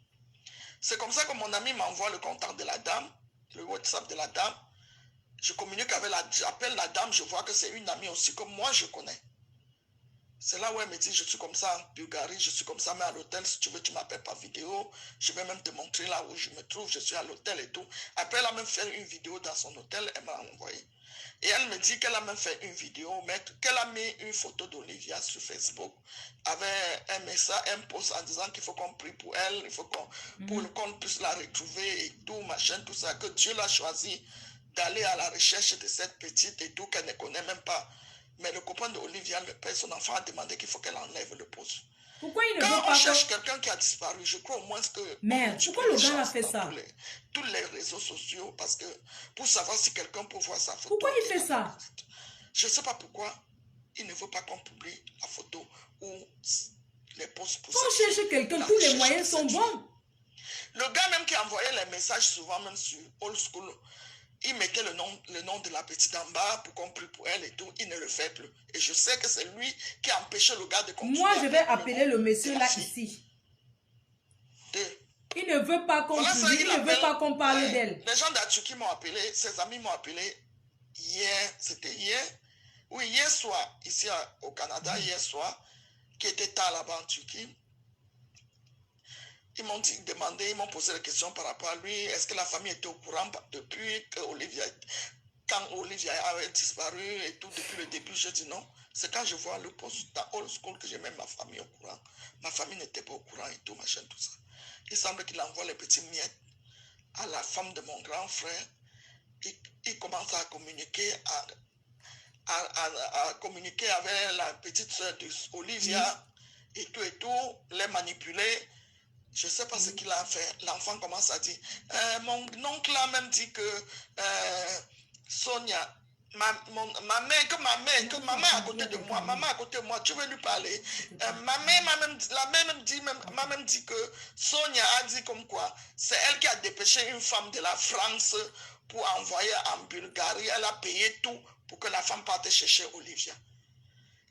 C'est comme ça que mon ami m'envoie le contact de la dame, le WhatsApp de la dame. Je communique avec j'appelle la dame, je vois que c'est une amie aussi que moi je connais. C'est là où elle me dit, je suis comme ça en Bulgarie, je suis comme ça, mais à l'hôtel, si tu veux, tu m'appelles par vidéo. Je vais même te montrer là où je me trouve, je suis à l'hôtel et tout. Après, elle a même fait une vidéo dans son hôtel, elle m'a envoyé. Et elle me dit qu'elle a même fait une vidéo, mais qu'elle a mis une photo d'Olivia sur Facebook avec un message, un post en disant qu'il faut qu'on prie pour elle, il faut qu'on puisse la retrouver et tout, machin, tout ça, que Dieu l'a choisi d'aller à la recherche de cette petite et tout, qu'elle ne connaît même pas. Mais le copain d'Olivia, le père, son enfant a demandé qu'il faut qu'elle enlève le poste. Pourquoi il ne veut Quand pas on cherche quelqu'un qui a disparu, je crois au moins que... Merde, pourquoi le gars a fait ça? Tous les réseaux sociaux, parce que pour savoir si quelqu'un peut voir sa photo... Pourquoi il fait ça? Je ne sais pas pourquoi il ne veut pas qu'on publie la photo ou les posts pour... Quand on cherche quelqu'un, tous les moyens sont bons. Le gars même qui envoyait les messages souvent, même sur Old School, il mettait le nom de la petite en bas pour qu'on prie pour elle et tout. Il ne le fait plus. Et je sais que c'est lui qui a empêché le gars de continuer. Moi, je vais appeler le monsieur là ici. Il ne veut pas qu'on publie, il ne veut pas qu'on parle d'elle. Les gens d'Atsuki m'ont appelé, ses amis m'ont appelé hier, c'était hier. Oui, hier soir, ici au Canada, hier soir, qui était tard là-bas en Turquie. Ils m'ont demandé, ils m'ont posé la question par rapport à lui. Est-ce que la famille était au courant depuis que quand Olivia avait disparu et tout, depuis le début? Je dis non. C'est quand je vois le post dans Old School que j'ai même ma famille au courant. Ma famille n'était pas au courant et tout, machin, tout ça. Il semble qu'il envoie les petits miettes à la femme de mon grand frère. Il commence à communiquer, à communiquer avec la petite soeur d'Olivia et tout, les manipuler. Je ne sais pas ce qu'il a fait. L'enfant commence à dire, mon oncle a même dit que Sonia, ma mère, que maman est à côté de moi, maman à côté de moi, tu veux lui parler. Ma mère m'a même dit que Sonia a dit comme quoi, c'est elle qui a dépêché une femme de la France pour envoyer en Bulgarie. Elle a payé tout pour que la femme parte chercher Olivia.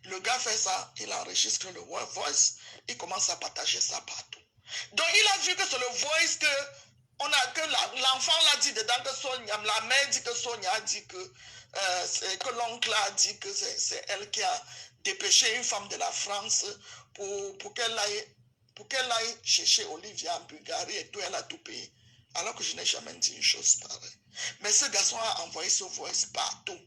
Le gars fait ça, il enregistre le voice, il commence à partager ça partout. Donc il a vu que c'est le voice que l'enfant l'a dit dedans, que Sonia, la mère dit que Sonia a dit que l'oncle a dit que c'est elle qui a dépêché une femme de la France pour qu'elle aille chercher Olivia en Bulgarie et tout, elle a tout payé. Alors que je n'ai jamais dit une chose pareille. Mais ce garçon a envoyé ce voice partout.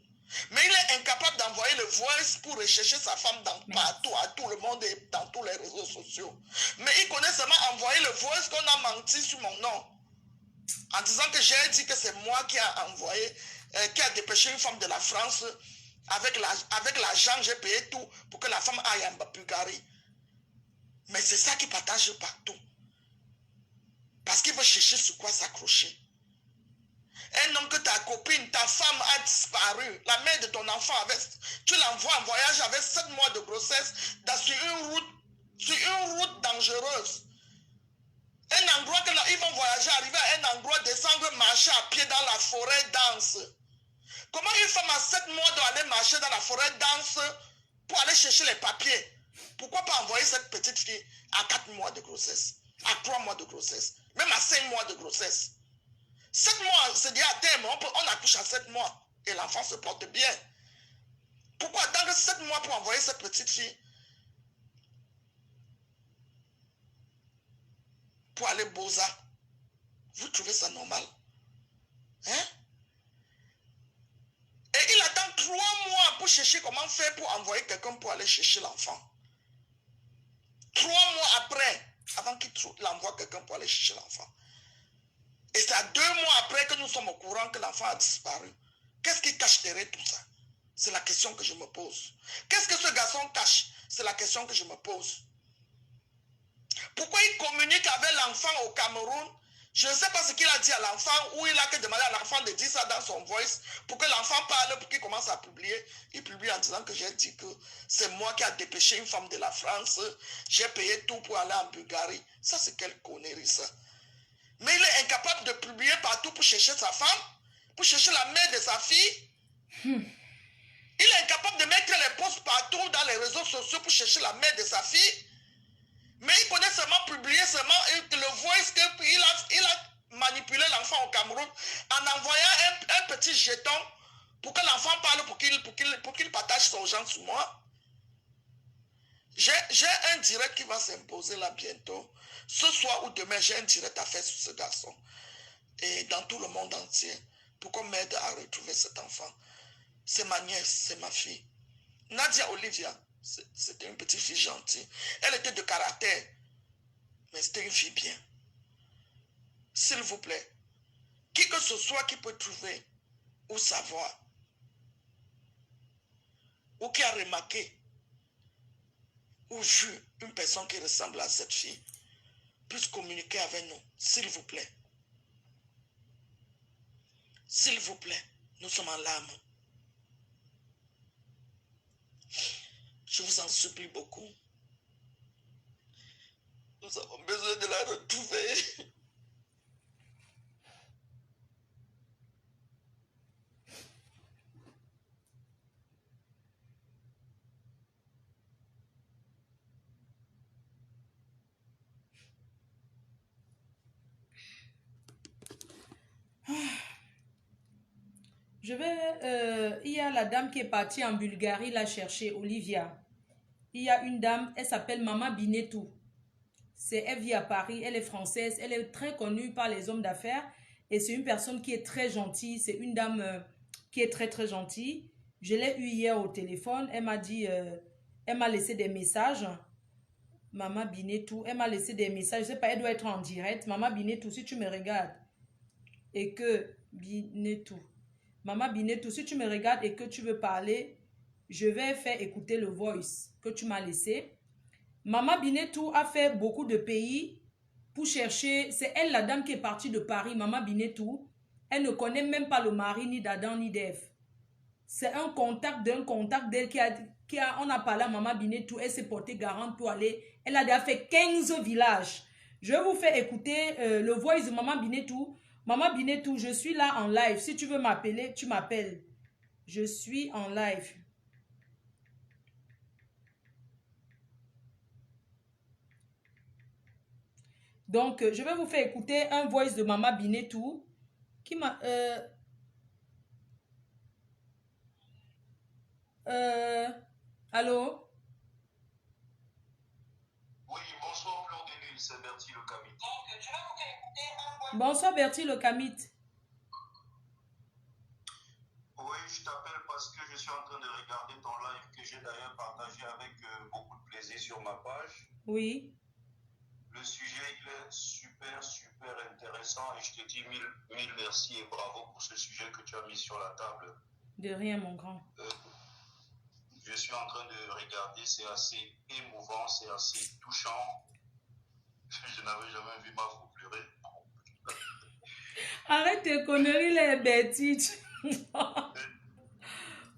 Mais il est incapable d'envoyer le voice pour rechercher sa femme partout, à tout le monde et dans tous les réseaux sociaux. Mais il connaît seulement envoyer le voice qu'on a menti sur mon nom. En disant que j'ai dit que c'est moi qui a envoyé, qui a dépêché une femme de la France avec l'argent, j'ai payé tout pour que la femme aille en Bulgarie. Mais c'est ça qu'il partage partout. Parce qu'il veut chercher sur quoi s'accrocher. Un homme que ta copine, ta femme a disparu, la mère de ton enfant, tu l'envoies en voyage avec 7 mois de grossesse sur une route dangereuse. Un endroit que ils vont voyager, arriver à un endroit, descendre, marcher à pied dans la forêt dense. Comment une femme à 7 mois doit aller marcher dans la forêt dense pour aller chercher les papiers? Pourquoi pas envoyer cette petite fille à 4 mois de grossesse, à 3 mois de grossesse, même à 5 mois de grossesse? 7 mois, c'est déjà à terme, on accouche à 7 mois et l'enfant se porte bien. Pourquoi attendre 7 mois pour envoyer cette petite fille pour aller Boza? Vous trouvez ça normal? Hein? Et il attend 3 mois pour chercher comment faire pour envoyer quelqu'un pour aller chercher l'enfant. 3 mois après, avant qu'il envoie quelqu'un pour aller chercher l'enfant. Et c'est à 2 mois après que nous sommes au courant que l'enfant a disparu. Qu'est-ce qui cache derrière tout ça? C'est la question que je me pose. Qu'est-ce que ce garçon cache? C'est la question que je me pose. Pourquoi il communique avec l'enfant au Cameroun? Je ne sais pas ce qu'il a dit à l'enfant ou il a que demandé à l'enfant de dire ça dans son voice pour que l'enfant parle, pour qu'il commence à publier. Il publie en disant que j'ai dit que c'est moi qui a dépêché une femme de la France. J'ai payé tout pour aller en Bulgarie. Ça, c'est quelle connerie ça? Mais il est incapable de publier partout pour chercher sa femme, pour chercher la mère de sa fille. Il est incapable de mettre les posts partout dans les réseaux sociaux pour chercher la mère de sa fille. Mais il connaît seulement publier, seulement le voice qu'il a manipulé l'enfant au Cameroun en envoyant un petit jeton pour que l'enfant parle, pour qu'il partage son genre sur moi. J'ai un direct qui va s'imposer là bientôt. Ce soir ou demain, j'ai un direct à faire sur ce garçon. Et dans tout le monde entier. Pour qu'on m'aide à retrouver cet enfant. C'est ma nièce, c'est ma fille. Nadia Olivia, c'était une petite fille gentille. Elle était de caractère. Mais c'était une fille bien. S'il vous plaît, qui que ce soit qui peut trouver ou savoir, ou qui a remarqué ou vu une personne qui ressemble à cette fille, puisse communiquer avec nous, s'il vous plaît. S'il vous plaît, nous sommes en larmes. Je vous en supplie beaucoup. Nous avons besoin de la retrouver. Il y a la dame qui est partie en Bulgarie la chercher, Olivia. Il y a une dame, elle s'appelle Maman Binetou. Elle vit à Paris, elle est française, elle est très connue par les hommes d'affaires et c'est une personne qui est très gentille, c'est une dame qui est très très gentille. Je l'ai eue hier au téléphone, elle m'a dit, elle m'a laissé des messages. Maman Binetou, elle m'a laissé des messages, je sais pas, elle doit être en direct. Maman Binetou, si tu me regardes et que Binetou, Maman Binetou, si tu me regardes et que tu veux parler, je vais faire écouter le voice que tu m'as laissé. Maman Binetou a fait beaucoup de pays pour chercher. C'est elle la dame qui est partie de Paris, Maman Binetou. Elle ne connaît même pas le mari ni d'Adam ni d'Ève. C'est un contact d'un contact d'elle on a parlé à Maman Binetou. Elle s'est portée garante pour aller. Elle a déjà fait 15 villages. Je vais vous faire écouter le voice de Maman Binetou. Maman Binetou, je suis là en live. Si tu veux m'appeler, tu m'appelles. Je suis en live. Donc, je vais vous faire écouter un voice de Maman Binetou qui m'a... allô? Oui, bonsoir Fleur de Lille, c'est Bertie le Camit. Bonsoir Bertie le Camit. Oui, je t'appelle parce que je suis en train de regarder ton live que j'ai d'ailleurs partagé avec beaucoup de plaisir sur ma page. Oui. Le sujet il est super, super intéressant et je te dis mille merci et bravo pour ce sujet que tu as mis sur la table. De rien, mon grand. Je suis en train de regarder, c'est assez émouvant, c'est assez touchant. Je n'avais jamais vu ma femme pleurer. Arrête tes conneries, les bêtises.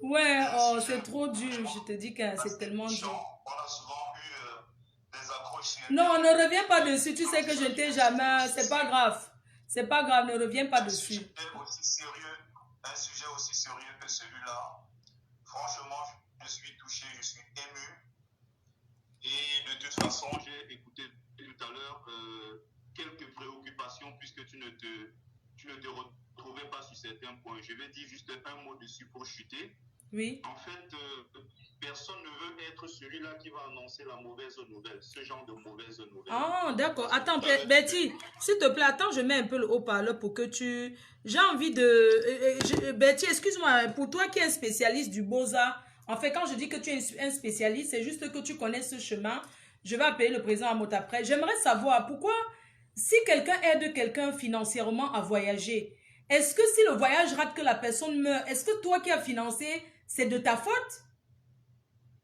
Ouais, oh, c'est trop dur. Je te dis que c'est tellement dur. On a souvent eu des accroches. Non, ne reviens pas dessus. Tu sais que je t'ai jamais... C'est pas grave. C'est pas grave, ne reviens pas dessus. Un sujet aussi sérieux que celui-là. Franchement, je suis touché, je suis ému. Et de toute façon, j'ai écouté tout à l'heure quelques préoccupations puisque tu ne te retrouvais pas sur certains points. Je vais dire juste un mot dessus pour chuter. Oui. En fait, personne ne veut être celui-là qui va annoncer la mauvaise nouvelle, ce genre de mauvaise nouvelle. Ah, d'accord. Attends, Betty, s'il te plaît, attends, je mets un peu le haut-parleur pour que tu... J'ai envie de... Betty, excuse-moi, pour toi qui es spécialiste du Beaux-Arts, en fait, quand je dis que tu es un spécialiste, c'est juste que tu connais ce chemin. Je vais appeler le président Amot après. J'aimerais savoir pourquoi, si quelqu'un aide quelqu'un financièrement à voyager, est-ce que si le voyage rate que la personne meurt, est-ce que toi qui as financé, c'est de ta faute?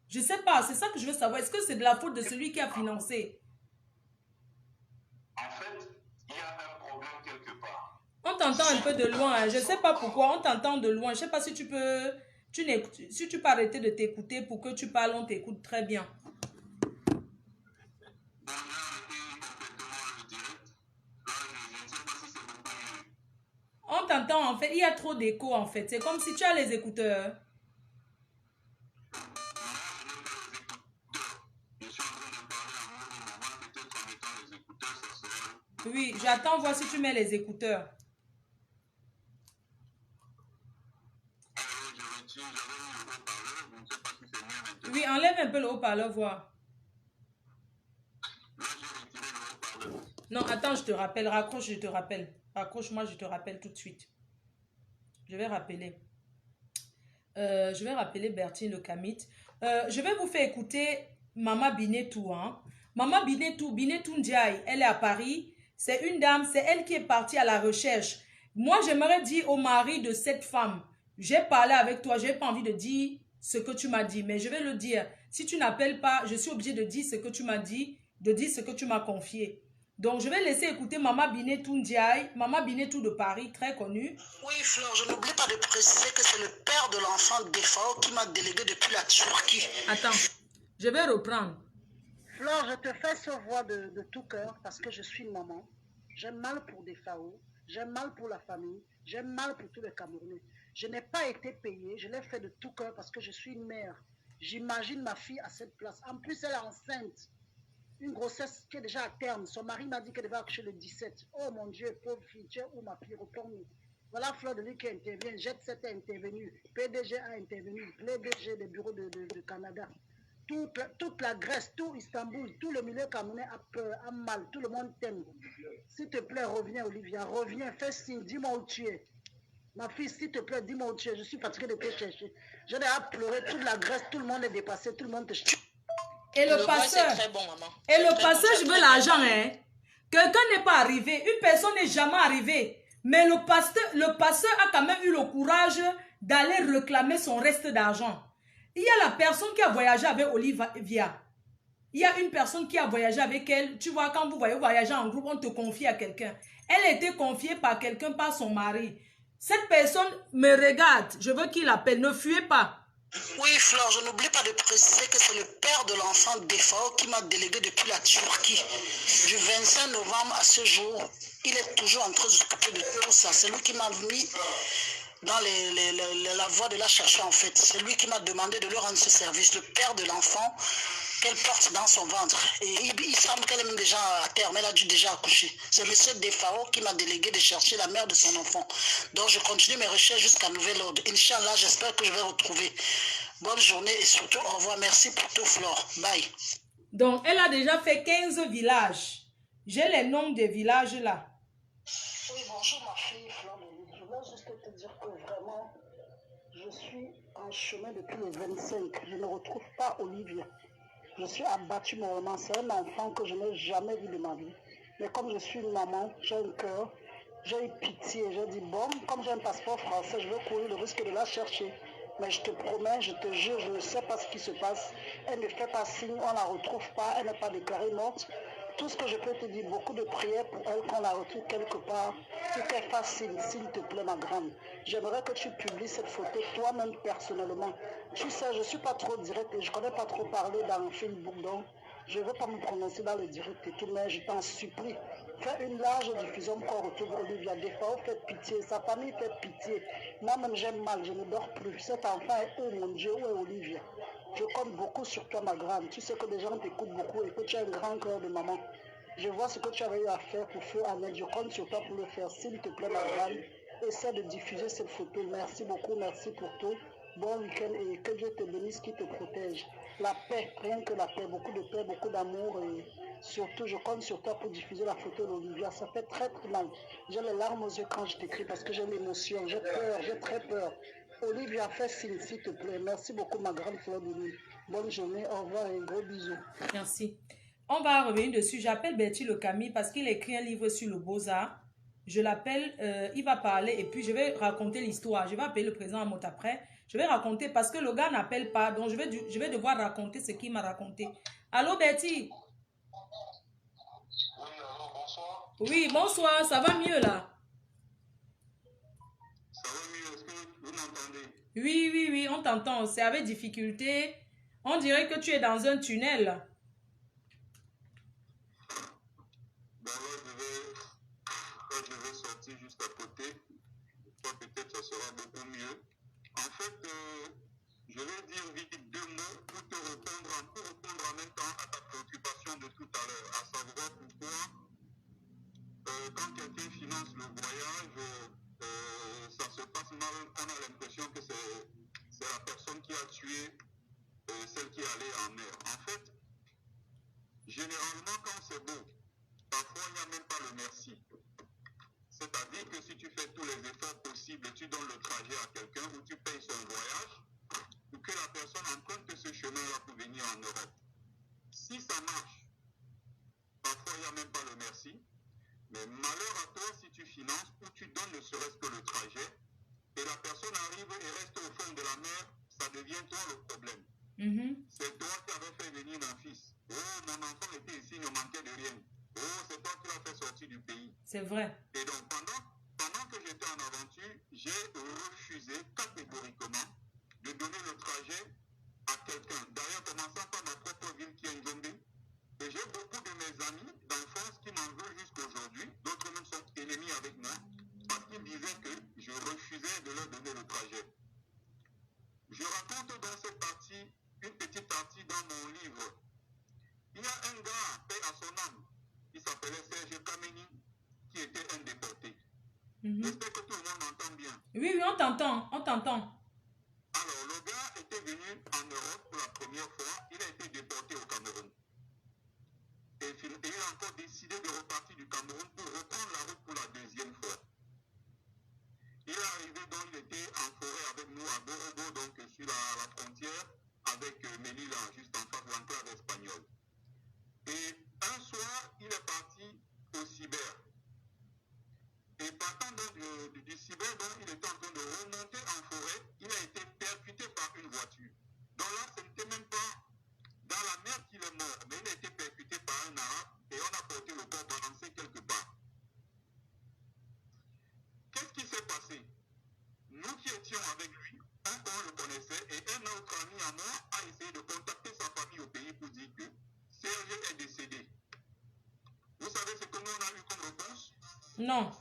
Je sais pas, c'est ça que je veux savoir. Est-ce que c'est de la faute de celui qui a financé? En fait, il y a un problème quelque part. On t'entend un peu de loin. Hein. Je sais pas pourquoi. On t'entend de loin. Je sais pas si tu peux... Si tu peux arrêter de t'écouter pour que tu parles, on t'écoute très bien. On t'entend en fait. Il y a trop d'écho en fait. C'est comme si tu as les écouteurs. Oui, j'attends voir si tu mets les écouteurs. Oui, enlève un peu le haut-parleur, voir. Non, attends, je te rappelle. Raccroche, je te rappelle. Raccroche-moi, je te rappelle tout de suite. Je vais rappeler. Je vais rappeler Bertine Le Camit. Je vais vous faire écouter Mama Binetou. Hein. Mama Binetou, Binetou Ndiaye, elle est à Paris. C'est une dame, c'est elle qui est partie à la recherche. Moi, j'aimerais dire au mari de cette femme, j'ai parlé avec toi, j'ai pas envie de dire ce que tu m'as dit, mais je vais le dire. Si tu n'appelles pas, je suis obligée de dire ce que tu m'as dit, de dire ce que tu m'as confié. Donc, je vais laisser écouter Mama Binetou Ndiaye, Mama Binetou de Paris, très connue. Oui, Fleur, je n'oublie pas de préciser que c'est le père de l'enfant Defao qui m'a délégué depuis la Turquie. Attends, je vais reprendre. Fleur, je te fais ce voix de tout cœur parce que je suis une maman. J'ai mal pour Defao, j'ai mal pour la famille, j'ai mal pour tous les Camerounais. Je n'ai pas été payée, je l'ai fait de tout cœur parce que je suis une mère. J'imagine ma fille à cette place. En plus, elle est enceinte. Une grossesse qui est déjà à terme. Son mari m'a dit qu'elle devait accoucher le 17. Oh mon Dieu, pauvre fille, tu es où ma fille? Retourne. Voilà Fleur de Lys qui intervient. Jet 7 a intervenu. PDG a intervenu. PDG des bureaux de Canada. Toute la Grèce, tout Istanbul, tout le milieu camerounais a peur, a mal. Tout le monde t'aime. S'il te plaît, reviens, Olivia. Reviens, fais signe. Dis-moi où tu es. Ma fille, s'il te plaît, dis-moi où tu es. Je suis fatiguée de te chercher. J'ai déjà pleuré. Toute la Grèce, tout le monde est dépassé. Tout le monde te cherche. Et le passeur, Bon, maman. et le passeur, je veux l'argent, hein. Quelqu'un n'est pas arrivé, une personne n'est jamais arrivée. Mais le pasteur a quand même eu le courage d'aller réclamer son reste d'argent. Il y a la personne qui a voyagé avec Olivia. Il y a une personne qui a voyagé avec elle. Tu vois, quand vous voyagez en groupe, on te confie à quelqu'un. Elle a été confiée par quelqu'un, par son mari. Cette personne me regarde. Je veux qu'il appelle. Ne fuyez pas. Oui, Fleur, je n'oublie pas de préciser que c'est le père de l'enfant Defao qui m'a délégué depuis la Turquie. Du 25 novembre à ce jour, il est toujours en train de s'occuper de tout ça. C'est lui qui m'a mis dans la voie de la chercher en fait. C'est lui qui m'a demandé de lui rendre ce service. Le père de l'enfant qu'elle porte dans son ventre. Et il semble qu'elle est même déjà à terme, elle a dû déjà accoucher. C'est monsieur Defao qui m'a délégué de chercher la mère de son enfant. Donc je continue mes recherches jusqu'à nouvel ordre. Inch'Allah, j'espère que je vais retrouver. Bonne journée et surtout au revoir. Merci pour tout, Flore. Bye. Donc, elle a déjà fait 15 villages. J'ai les noms des villages là. Oui, bonjour ma fille, Flore. Je voulais juste te dire que vraiment, je suis en chemin depuis le 25. Je ne retrouve pas Olivia. Je suis abattue moralement. C'est un enfant que je n'ai jamais vu de ma vie. Mais comme je suis une maman, j'ai un cœur, j'ai eu pitié. J'ai dit, bon, comme j'ai un passeport français, je vais courir le risque de la chercher. Mais je te promets, je te jure, je ne sais pas ce qui se passe. Elle ne fait pas signe, on ne la retrouve pas, elle n'est pas déclarée morte. Tout ce que je peux te dire, beaucoup de prières pour elle, qu'on la retrouve quelque part. Que qu'elle fasse signe, s'il te plaît, ma grande. J'aimerais que tu publies cette photo toi-même personnellement. Tu sais, je ne suis pas trop direct et je ne connais pas trop parler dans Facebook, donc je ne veux pas me prononcer dans le direct et tout, mais je t'en supplie. Fais une large diffusion pour qu'on retrouve Olivia Defao, faites pitié, sa famille fait pitié. Moi-même j'ai mal, je ne dors plus. Cet enfant est où mon Dieu, où est Olivia? Je compte beaucoup sur toi ma grande. Tu sais que des gens t'écoutent beaucoup et que tu as un grand cœur de maman. Je vois ce que tu avais eu à faire pour Feu Annette. Je compte sur toi pour le faire. S'il te plaît ma grande, essaie de diffuser cette photo. Merci beaucoup, merci pour tout. Bon week-end et que Dieu te bénisse, qui te protège. La paix, rien que la paix, beaucoup de paix, beaucoup d'amour et surtout je compte sur toi pour diffuser la photo d'Olivia. Ça fait très très mal. J'ai les larmes aux yeux quand je t'écris parce que j'ai l'émotion, j'ai peur, j'ai très peur. Olivia, fais signe s'il te plaît. Merci beaucoup ma grande Fleur de Lys. Bonne journée, au revoir et gros bisous. Merci. On va revenir dessus. J'appelle Bertie Le Camille parce qu'il écrit un livre sur le Beaux-Arts. Je l'appelle, il va parler et puis je vais raconter l'histoire. Je vais appeler le président Amot après. Je vais raconter parce que le gars n'appelle pas. Donc, je vais devoir raconter ce qu'il m'a raconté. Allô, Bertie? Oui, alors bonsoir. Oui, bonsoir. Ça va mieux là? Ça va mieux, est-ce que vous m'entendez? Oui, on t'entend. C'est avec difficulté. On dirait que tu es dans un tunnel. Bon, là, je vais sortir juste à côté. Toi, peut-être, ça sera beaucoup mieux. En fait, je vais dire vite deux mots pour te répondre en même temps à ta préoccupation de tout à l'heure, à savoir pourquoi quand quelqu'un finance le voyage, ça se passe mal, on a l'impression que c'est la personne qui a tué celle qui allait en mer. En fait, généralement, quand c'est beau, parfois il n'y a même pas le merci. C'est-à-dire que si tu fais tous les efforts possibles, tu donnes le trajet à quelqu'un ou tu payes son voyage, ou que la personne emprunte ce chemin-là pour venir en Europe. Si ça marche, parfois il n'y a même pas le merci. Mais malheur à toi si tu finances ou tu donnes ne serait-ce que le trajet et la personne arrive et reste au fond de la mer, ça devient toi le problème. C'est toi qui avais fait venir mon fils. Oh, mon enfant était ici, il ne manquait de rien. Oh, c'est toi qui l'as fait sortir du pays. C'est vrai. Et donc, pendant que j'étais en aventure, j'ai refusé catégoriquement de donner le trajet à quelqu'un. D'ailleurs, commençant par ma propre ville qui est Nzombe. Et j'ai beaucoup de mes amis d'enfance qui m'en veulent jusqu'aujourd'hui. D'autres même sont ennemis avec moi parce qu'ils disaient que je refusais de leur donner le trajet. Je raconte dans cette partie, une petite partie dans mon livre. Il y a un gars, paix à son âme, qui s'appelait Serge Kameni, qui était un déporté. J'espère que tout le monde m'entend bien. Oui, oui, on t'entend, on t'entend. Alors, le gars était venu en Europe pour la première fois. Il a été déporté au Cameroun. Et il a encore décidé de repartir du Cameroun pour reprendre la route pour la deuxième fois. Il est arrivé, donc il était en forêt avec nous à Borobo, donc sur la frontière avec Melilla, juste en face de l'enclave espagnole. Et un soir, il est parti au cyber. Et partant du cyber, donc, il était en train de remonter en forêt. Il a été percuté par une voiture. Donc là, ce n'était même pas dans la mer qu'il est mort, mais il a été percuté par un arabe et on a porté le corps balancé quelque part. Qu'est-ce qui s'est passé? Nous qui étions avec lui, on le connaissait, et un autre ami à moi a essayé de contacter sa famille au pays pour dire que Serge est décédé. Vous savez ce que nous on a eu comme réponse? Non.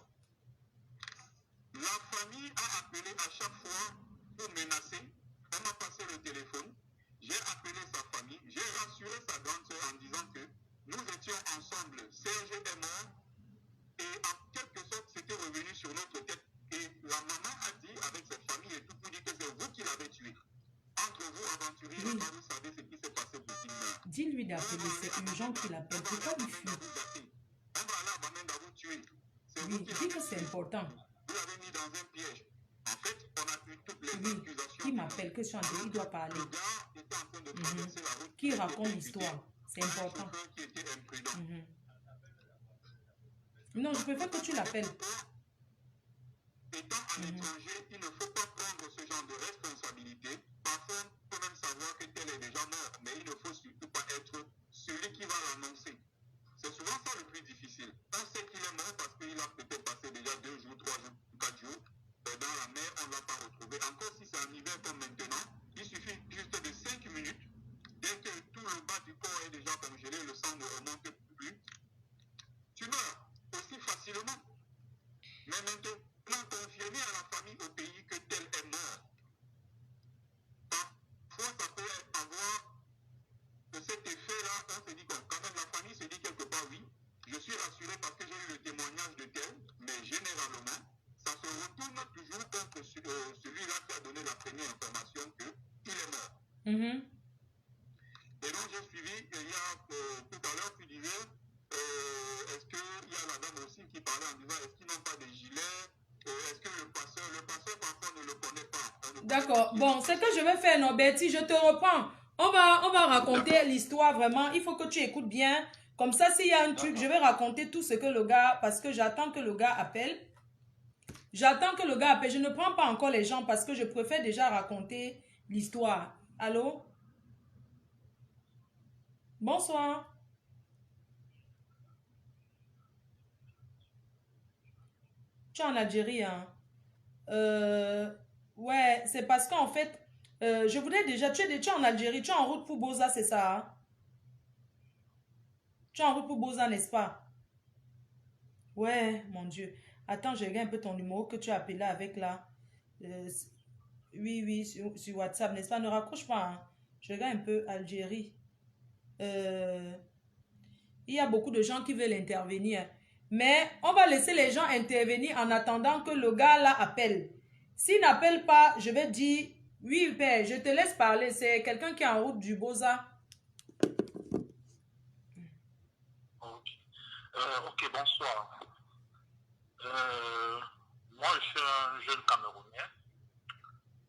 La famille a appelé à chaque fois pour menacer. On m'a passé le téléphone. J'ai appelé sa famille. J'ai rassuré sa grande sœur en disant que nous étions ensemble. Serge est mort. Et en quelque sorte, c'était revenu sur notre tête. Et la maman a dit avec cette famille et tout pour dire que c'est vous qui l'avez tué. Entre vous, aventuriers, Oui. vous savez ce qui s'est passé pour qu'il meure. Dis-lui d'appeler, c'est urgent qu'il appelle. Pourquoi il fuit? On va aller à Bamenda vous tuer. C'est vous Oui, qui dis l'avez que c'est tué. important. Vous l'avez mis dans un piège. En fait, on a eu toutes les Oui, accusations. qui m'appelle, que je suis en train, il doit parler. Le gars était en train de traverser la route. Qui Il était raconte percuté l'histoire. C'est par un important. chauffeur qui était imprudent. Non, je préfère que tu l'appelles. Étant à l'étranger, il ne faut pas prendre ce genre de responsabilité. Parfois, on peut même savoir que tel est déjà mort, mais il ne faut surtout pas être celui qui va l'annoncer. C'est souvent ça le plus difficile. On sait qu'il est mort parce qu'il a peut-être passé déjà 2 jours, 3 jours, 4 jours dans la mer, on ne l'a pas retrouvé. Encore si c'est en hiver comme maintenant, il suffit juste de 5 minutes. Dès que tout le bas du corps est déjà congelé, le sang ne remonte plus. Tu meurs aussi facilement. Mais maintenant, confirmer à la famille, au pays que tel est mort. Parfois, ça peut avoir cet effet-là. On se dit quand même, la famille se dit quelque part, oui, je suis rassuré parce que j'ai eu le témoignage de tel, mais généralement, ça se retourne toujours contre celui-là qui a donné la première information qu'il est mort. Et donc, j'ai suivi, il y a tout à l'heure, tu disais, est-ce qu'il y a la dame aussi qui parlait en disant, est-ce qu'ils n'ont pas de gilet? Est-ce que le passeur parfois ne le connaît pas? D'accord. Bon, ce que je vais faire, non, Betty, je te reprends. On va raconter l'histoire vraiment. Il faut que tu écoutes bien. Comme ça, s'il y a un truc, je vais raconter tout ce que le gars, parce que j'attends que le gars appelle. J'attends que le gars appelle. Je ne prends pas encore les gens parce que je préfère déjà raconter l'histoire. Allô? Bonsoir. Tu es en Algérie, hein? Ouais, c'est parce qu'en fait, je voulais déjà, tu es en Algérie, tu es en route pour Boza, c'est ça, hein? Tu es en route pour Boza, n'est-ce pas? Ouais, mon Dieu. Attends, je regarde un peu ton numéro que tu as appelé avec là. Oui, oui, sur WhatsApp, n'est-ce pas? Ne raccroche pas, hein? Je regarde un peu Algérie. Il y a beaucoup de gens qui veulent intervenir. Mais on va laisser les gens intervenir en attendant que le gars là appelle. S'il n'appelle pas, je vais dire, oui, père, je te laisse parler. C'est quelqu'un qui est en route du Boza. Ok, ok, bonsoir. Moi, je suis un jeune Camerounais.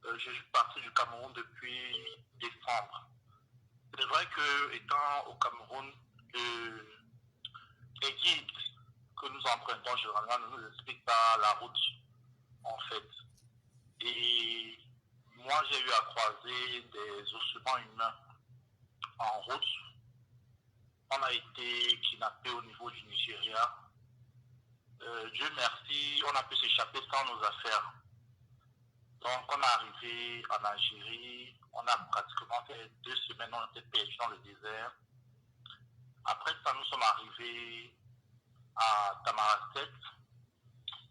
Je suis parti du Cameroun depuis décembre. C'est vrai que, étant au Cameroun, les guides que nous empruntons généralement ne nous expliquent pas la route, en fait. Et moi, j'ai eu à croiser des ossements humains en route. On a été kidnappés au niveau du Nigeria. Dieu merci, on a pu s'échapper sans nos affaires. Donc, on est arrivé en Algérie. On a pratiquement fait 2 semaines, on était perdus dans le désert. Après ça, nous sommes arrivés à Tamaracet.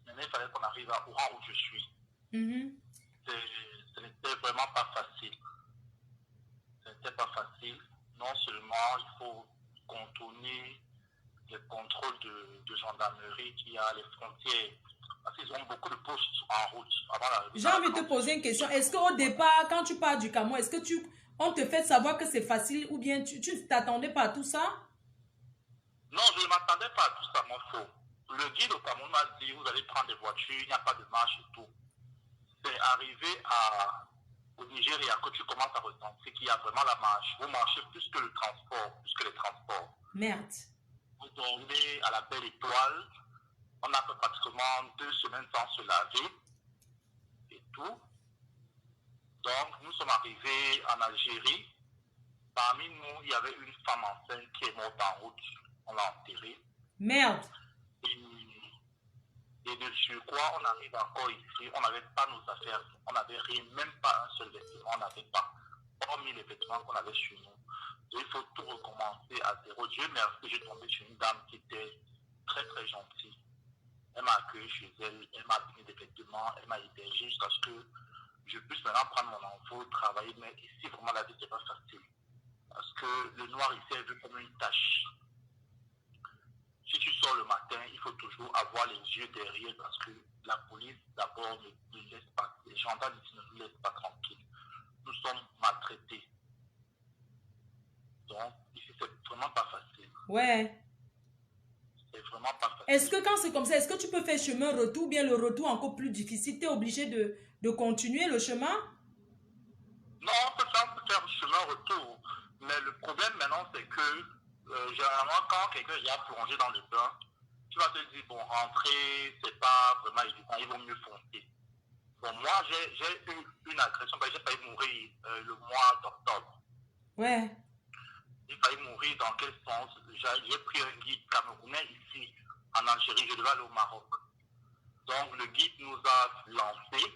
Maintenant, il fallait qu'on arrive à Oran où je suis. Ce n'était vraiment pas facile. Ce n'était pas facile. Non seulement il faut contourner les contrôles de gendarmerie qu'il y a à les frontières. Parce qu'ils ont beaucoup de postes en route avant d'arriver. J'ai envie de te poser une question. Est-ce qu'au départ, quand tu pars du Cameroun, est-ce que on te fait savoir que c'est facile ou bien tu ne t'attendais pas à tout ça? Non, je ne m'attendais pas à tout ça, mon faux. Le guide au Cameroun m'a dit, vous allez prendre des voitures, il n'y a pas de marche et tout. C'est arrivé au Nigeria que tu commences à ressentir qu'il y a vraiment la marche. Vous marchez plus que le transport, plus que les transports. Merde. Vous dormez à la belle étoile. On a fait pratiquement 2 semaines sans se laver et tout. Donc, nous sommes arrivés en Algérie. Parmi nous, il y avait une femme enceinte qui est morte en route. On l'a enterrée. Merde. Et de surcroît, on arrive encore ici. On n'avait pas nos affaires. On n'avait rien, même pas un seul vêtement. On n'avait pas. Hormis les vêtements qu'on avait sur nous. Donc, il faut tout recommencer à zéro. Dieu merci, j'ai tombé sur une dame qui était très très gentille. Elle m'a accueilli chez elle, elle m'a donné des vêtements, elle m'a hébergé jusqu'à ce que je puisse maintenant prendre mon envol, travailler. Mais ici, vraiment, la vie, c'est pas facile. Parce que le noir ici est vu comme une tâche. Si tu sors le matin, il faut toujours avoir les yeux derrière parce que la police, d'abord, ne laisse pas, les gendarmes ici ne nous laissent pas tranquilles. Nous sommes maltraités. Donc, ici, c'est vraiment pas facile. Ouais. C'est vraiment pas facile. Est-ce que quand c'est comme ça, est-ce que tu peux faire chemin retour ou bien le retour encore plus difficile? Tu es obligé de continuer le chemin? Non, on peut faire le chemin retour. Mais le problème maintenant, c'est que généralement, quand quelqu'un a plongé dans le bain, tu vas te dire, bon, rentrer, c'est pas vraiment évident, il vaut mieux foncer. Bon, moi, j'ai eu une agression, j'ai failli mourir le mois d'octobre. Ouais. J'ai failli mourir dans quel sens? J'ai pris un guide camerounais ici, en Algérie, je devais aller au Maroc. Donc, le guide nous a lancés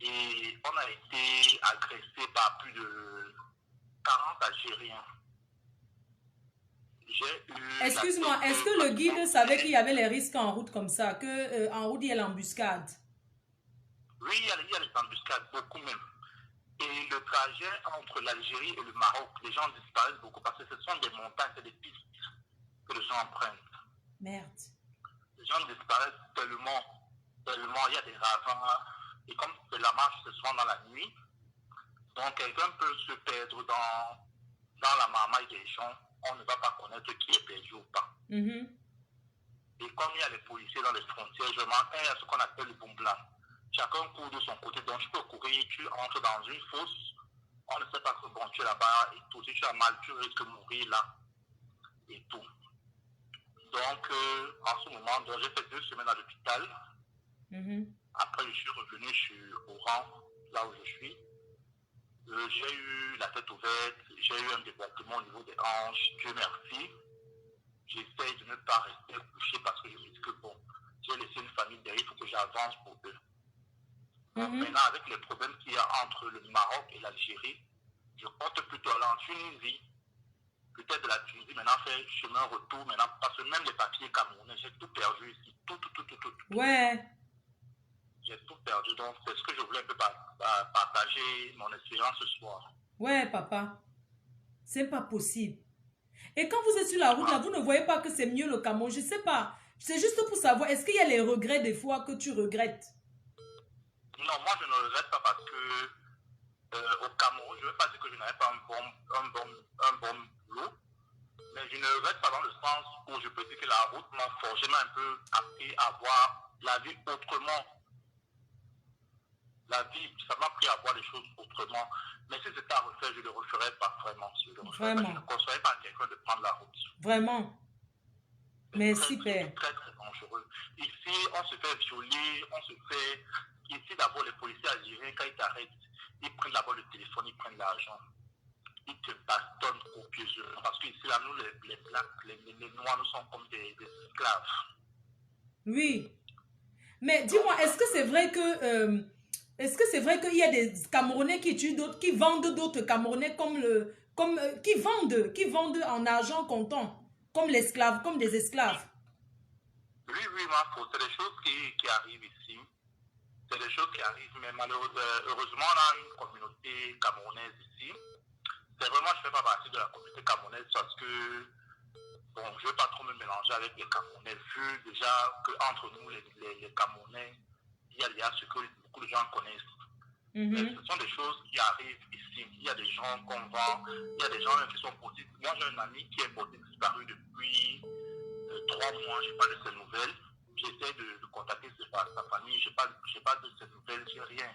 et on a été agressé par plus de 40 Algériens. Excuse-moi, est-ce que le guide savait qu'il y avait les risques en route comme ça, que en route il y a l'embuscade? Oui, il y a les embuscades, beaucoup même. Et le trajet entre l'Algérie et le Maroc, les gens disparaissent beaucoup parce que ce sont des montagnes, c'est des pistes que les gens empruntent. Merde. Les gens disparaissent tellement, il y a des ravins. Et comme la marche, c'est souvent dans la nuit, donc quelqu'un peut se perdre dans la marmaille des gens. On ne va pas connaître qui est perdu ou pas. Et comme il y a les policiers dans les frontières, je m'entends à ce qu'on appelle le boom blanc. Chacun court de son côté, donc tu peux courir, tu entres dans une fosse, on ne sait pas que bon, tu es là-bas et tout. Si tu as mal, tu risques de mourir là et tout. Donc, en ce moment, j'ai fait 2 semaines à l'hôpital. Après, je suis revenu sur Oran, là où je suis. J'ai eu la tête ouverte, j'ai eu un débattement au niveau des hanches, Dieu merci. J'essaye de ne pas rester couché parce que je me dis que bon, j'ai laissé une famille derrière, il faut que j'avance pour eux. Maintenant, avec les problèmes qu'il y a entre le Maroc et l'Algérie, je compte plutôt aller en Tunisie. Peut-être de la Tunisie, maintenant, faire chemin retour, maintenant, parce que même les papiers camerounais, j'ai tout perdu ici. Tout. Ouais. J'ai tout perdu, donc c'est ce que je voulais un peu partager mon expérience ce soir. Ouais, papa. C'est pas possible. Et quand vous êtes sur la route, là, vous ne voyez pas que c'est mieux le Cameroun. Je sais pas. C'est juste pour savoir, est-ce qu'il y a les regrets des fois que tu regrettes? Non, moi je ne regrette pas parce que au Cameroun, je ne veux pas dire que je n'avais pas un bon boulot, mais je ne regrette pas dans le sens où je peux dire que la route m'a forgé, m'a un peu appris à voir la vie autrement. La vie, ça m'a appris à voir les choses autrement. Mais si c'était à refaire, je ne le referais pas vraiment. Je ne le referais pas. Je ne conseillerais pas à quelqu'un de prendre la route. Vraiment. Merci, très, Père. Très, très dangereux. Ici, on se fait violer, on se fait... Ici, d'abord, les policiers algériens, quand ils t'arrêtent, ils prennent d'abord le téléphone, ils prennent l'argent. Ils te bastonnent copieusement. Parce qu'ici, là, nous, les Blancs, les Noirs, nous sommes comme des esclaves. Oui. Mais dis-moi, est-ce que c'est vrai que... est-ce que c'est vrai qu'il y a des Camerounais qui tuent d'autres, qui vendent d'autres Camerounais qui vendent en argent comptant, comme l'esclave, comme des esclaves? Oui, Marco, c'est des choses qui arrivent ici. C'est des choses qui arrivent, mais malheureusement, on a une communauté camerounaise ici. C'est vraiment, je ne fais pas partie de la communauté camerounaise parce que, bon, je ne veux pas trop me mélanger avec les Camerounais, vu déjà qu'entre nous, les Camerounais, il y a ce que beaucoup de gens connaissent. Mais ce sont des choses qui arrivent ici. Il y a des gens qu'on vend, il y a des gens qui sont portés. Moi, j'ai un ami qui est porté disparu depuis 3 mois, je n'ai pas de ses nouvelles. J'essaie de contacter sa famille, je n'ai pas de ses nouvelles, je n'ai rien.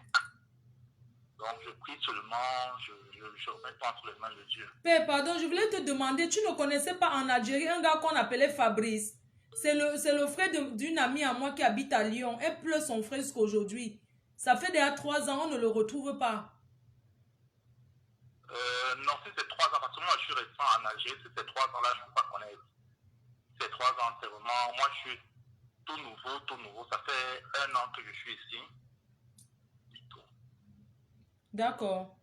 Donc, je prie seulement, je remets pas entre les mains de Dieu. Père, pardon, je voulais te demander, tu ne connaissais pas en Algérie un gars qu'on appelait Fabrice? C'est le frère d'une amie à moi qui habite à Lyon. Elle pleure son frère jusqu'à aujourd'hui. Ça fait déjà 3 ans, on ne le retrouve pas. Non, si c'est 3 ans, parce que moi je suis récent en Algérie, si c'est 3 ans là, je ne peux pas connaître. C'est 3 ans, c'est vraiment, moi je suis tout nouveau. Ça fait 1 an que je suis ici. D'accord.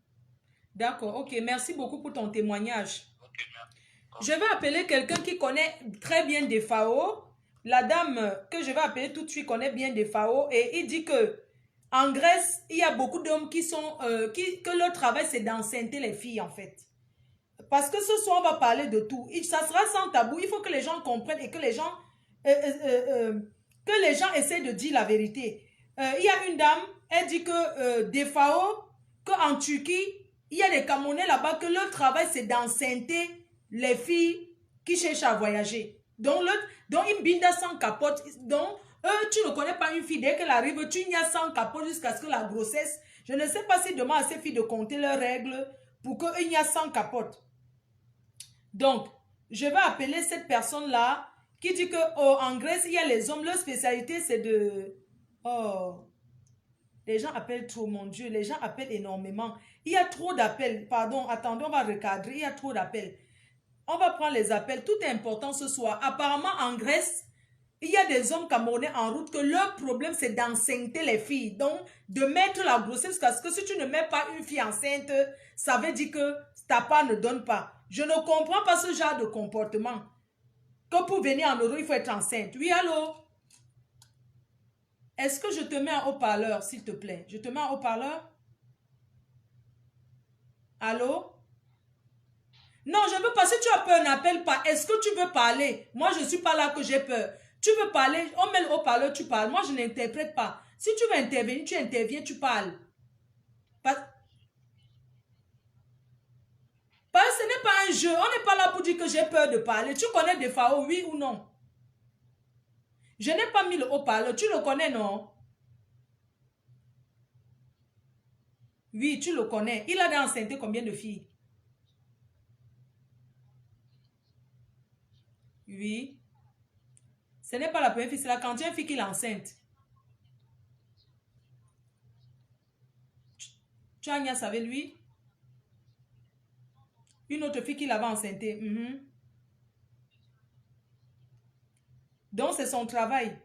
D'accord, ok. Merci beaucoup pour ton témoignage. Ok, merci. Je vais appeler quelqu'un qui connaît très bien des FAO. La dame que je vais appeler tout de suite connaît bien des FAO. Et il dit que en Grèce, il y a beaucoup d'hommes que leur travail, c'est d'enceinte les filles, en fait. Parce que ce soir, on va parler de tout. Ça sera sans tabou. Il faut que les gens comprennent et que les gens essaient de dire la vérité. Il y a une dame, elle dit que des FAO, qu'en Turquie, il y a des Camerounais là-bas que leur travail, c'est d'enceinter les filles qui cherchent à voyager. Donc une binda sans capote. Donc, tu ne connais pas une fille, dès qu'elle arrive, tu n'y as sans capote jusqu'à ce que la grossesse. Je ne sais pas si demain à ces filles de compter leurs règles pour qu'il n'y a sans capote. Donc, je vais appeler cette personne-là qui dit que en Grèce, il y a les hommes, leur spécialité, c'est de... Oh, les gens appellent trop, mon Dieu, les gens appellent énormément. Il y a trop d'appels, pardon, attendez, on va recadrer, il y a trop d'appels. On va prendre les appels, tout est important ce soir. Apparemment, en Grèce, il y a des hommes camerounais en route que leur problème, c'est d'enceinte les filles. Donc, de mettre la grossesse, parce que si tu ne mets pas une fille enceinte, ça veut dire que ta part ne donne pas. Je ne comprends pas ce genre de comportement. Que pour venir en Europe, il faut être enceinte. Oui, allô? Est-ce que je te mets en haut-parleur, s'il te plaît? Je te mets en haut-parleur? Allô? Non, je veux pas. Si tu as peur, n'appelle pas. Est-ce que tu veux parler? Moi, je ne suis pas là que j'ai peur. Tu veux parler? On met le haut-parleur, tu parles. Moi, je n'interprète pas. Si tu veux intervenir, tu interviens, tu parles. Ce n'est pas un jeu. On n'est pas là pour dire que j'ai peur de parler. Tu connais des FAO, oui ou non? Je n'ai pas mis le haut-parleur. Tu le connais, non? Oui, tu le connais. Il a enceinté combien de filles? Oui. Ce n'est pas la première fille, c'est la quantième fille qui l'enceinte. Tu as Agnès avec lui? Une autre fille qui l'avait enceintée. Donc, c'est son travail.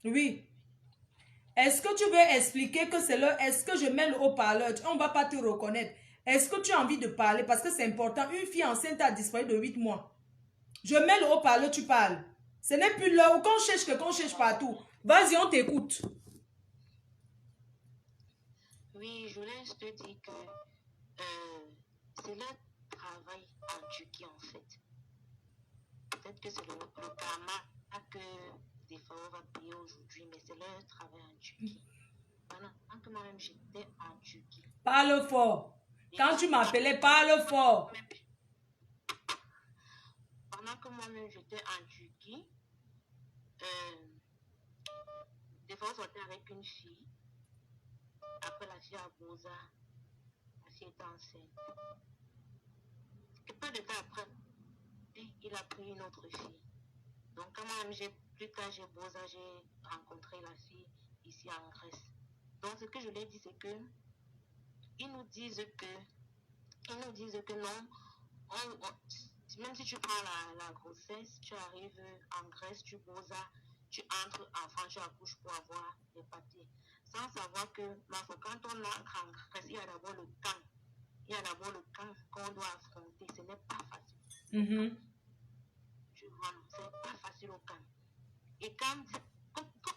Oui. Est-ce que tu veux expliquer que c'est leur... Est-ce que je mets le haut-parleur? On ne va pas te reconnaître. Est-ce que tu as envie de parler? Parce que c'est important. Une fille enceinte a disparu de 8 mois. Je mets le haut-parleur, tu parles. Ce n'est plus là où qu'on cherche que qu'on cherche partout. Vas-y, on t'écoute. Oui, je voulais juste te dire que c'est leur travail en Turquie en fait. Peut-être que c'est le karma que des fois va payer aujourd'hui, mais c'est leur travail en Turquie. Pendant que moi-même j'étais en Turquie. Parle fort. Quand tu m'appelais, parle fort. Pendant que moi-même j'étais en Turquie, des fois on sortait avec une fille. Après la fille à Boza, la fille était enceinte. Et peu de temps après, il a pris une autre fille. Donc quand moi-même plus tard j'ai Boza, j'ai rencontré la fille ici en Grèce. Donc ce que je lui ai dit, c'est que ils nous disent que non, même si tu prends la grossesse, tu arrives en Grèce, tu Boza, tu entres en France, tu accouches pour avoir les papiers. Sans savoir que quand on entre en Grèce, il y a d'abord le camp. Il y a d'abord le camp qu'on doit affronter. Ce n'est pas facile. Tu vois, c'est pas facile au camp. Et quand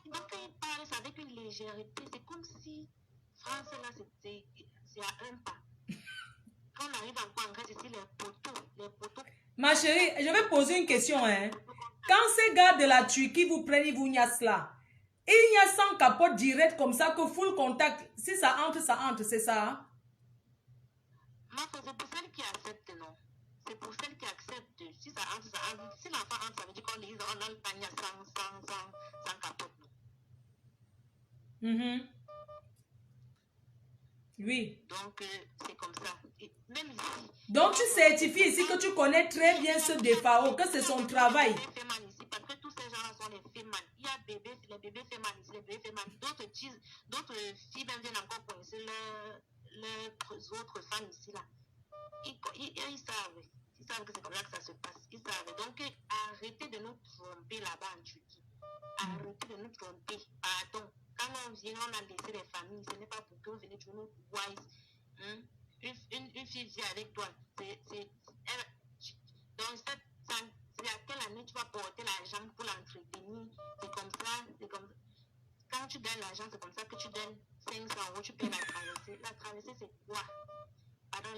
il parle, c'est avec une légèreté. C'est comme si France, là, c'est à un pas. Quand on arrive encore en Grèce, ici, les poteaux. Ma chérie, je vais poser une question. Hein. Quand ces gars de la Turquie vous prennent, ils vous niassent là. Il y a sans capote direct comme ça que full contact. Si ça entre, c'est ça. Hein? C'est pour celles qui acceptent, non. C'est pour celles qui acceptent. Si ça entre, ça entre. Si l'enfant entre, ça veut dire qu'on a le panier sans capote, non. Oui. Donc, c'est comme ça. Et même ici. Donc, tu certifies ici que tu connais très bien ce défaut, que c'est son travail. Parce que tous ces gens-là sont les fémans. Il y a les bébés fémans ici, les bébés fémans. D'autres filles même viennent encore coincer leurs autres femmes ici, là. Ils savent. Ils savent que c'est comme ça que ça se passe. Ils savent. Donc, arrêtez de nous tromper là-bas en Turquie. Arrêtez de nous tromper. Pardon. Quand on vient, on a laissé les familles. Ce n'est pas pour que vous venez toujours nous wise. Une fille vient avec toi. Donc, c'est à quelle année tu vas porter l'argent pour l'entretenir. C'est comme ça. Quand tu gagnes l'argent, c'est comme ça que tu donnes 500 euros, tu payes la traversée. La traversée, c'est quoi? Pardon,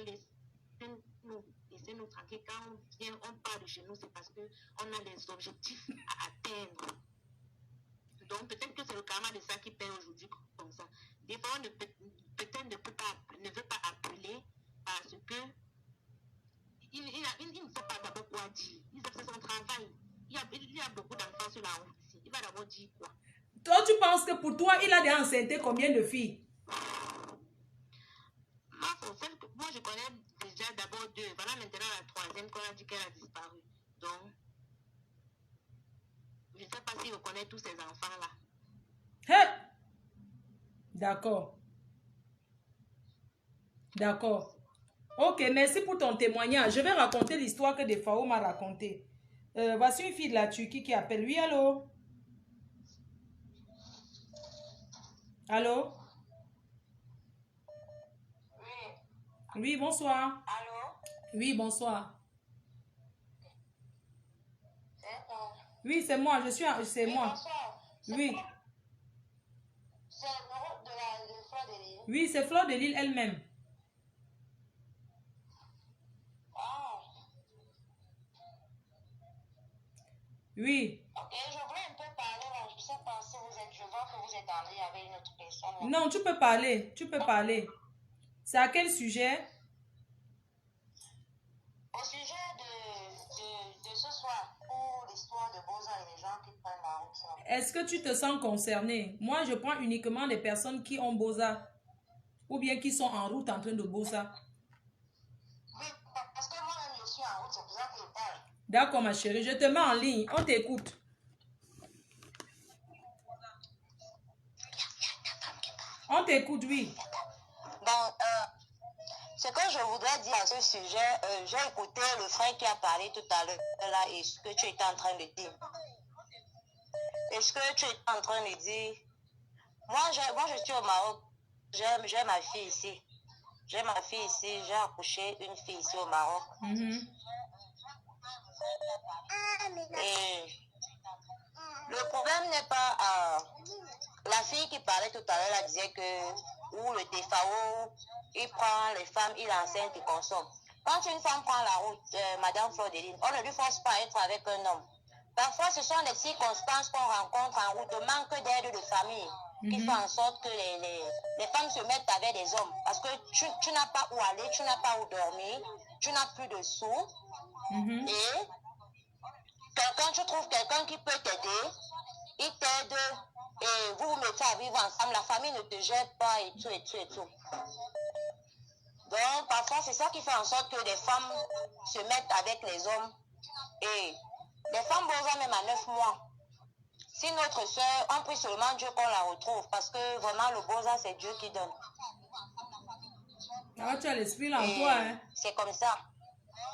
laissez-nous tranquilles. Quand on vient, on part de chez nous, c'est parce qu'on a des objectifs à atteindre. Donc, peut-être que c'est le karma de ça qui paye aujourd'hui comme ça. Des fois, on peut-être ne veut pas appeler parce que il ne sait pas d'abord quoi dire. C'est son travail. Il y a beaucoup d'enfants sur la route ici. Il va d'abord dire quoi? Toi, tu penses que pour toi, il a déjà enceinté combien de filles? Moi, je connais déjà d'abord 2. Voilà maintenant la 3e qu'on a dit qu'elle a disparu. Donc, je ne sais pas s'il reconnaît tous ces enfants-là. Hey! D'accord. D'accord. Ok, merci pour ton témoignage. Je vais raconter l'histoire que Defao m'a racontée. Voici une fille de la Turquie qui appelle. Oui, allô? Allô? Oui. Oui, bonsoir. Allô? Oui, bonsoir. C'est toi? Oui, c'est moi. C'est moi. Bonsoir. Oui. C'est le numéro de Fleur de Lille. Oui, c'est Fleur de Lille elle-même. Ah. Oui. Ok, je voulais un peu parler, là. Je ne sais pas si je vois que vous êtes en ligne avec une autre personne. Non, tu peux parler. Tu peux parler. C'est à quel sujet? Au sujet de ce soir, pour l'histoire de Boza et les gens qui prennent la route. Est-ce que tu te sens concerné? Moi, je prends uniquement les personnes qui ont Boza ou bien qui sont en route en train de Boza. Oui, parce que moi-même, je suis en route, c'est pour ça que je parle. D'accord, ma chérie, je te mets en ligne. On t'écoute. On t'écoute, oui. Donc, ce que je voudrais dire à ce sujet, j'ai écouté le frère qui a parlé tout à l'heure là et ce que tu étais en train de dire. Et ce que tu étais en train de dire, moi je suis au Maroc, j'ai ma fille ici. J'ai accouché une fille ici au Maroc. Et le problème n'est pas la fille qui parlait tout à l'heure, elle disait que où le TFAO, il prend les femmes, il enseigne, il consomme. Quand une femme prend la route, Madame Flordeline, on ne lui force pas à être avec un homme. Parfois, ce sont des circonstances qu'on rencontre en route, le manque d'aide de famille, qui fait en sorte que les femmes se mettent avec des hommes. Parce que tu n'as pas où aller, tu n'as pas où dormir, tu n'as plus de sous. Et quand tu trouves quelqu'un qui peut t'aider, il t'aide et vous vous mettez à vivre ensemble, la famille ne te jette pas et tout, et tout, et tout. Donc, parfois, c'est ça qui fait en sorte que les femmes se mettent avec les hommes. Et les femmes bosa même à 9 mois. Si notre soeur, on prie seulement Dieu qu'on la retrouve, parce que vraiment, le bosa, c'est Dieu qui donne. Ah, tu as l'esprit là en toi, hein? C'est comme ça.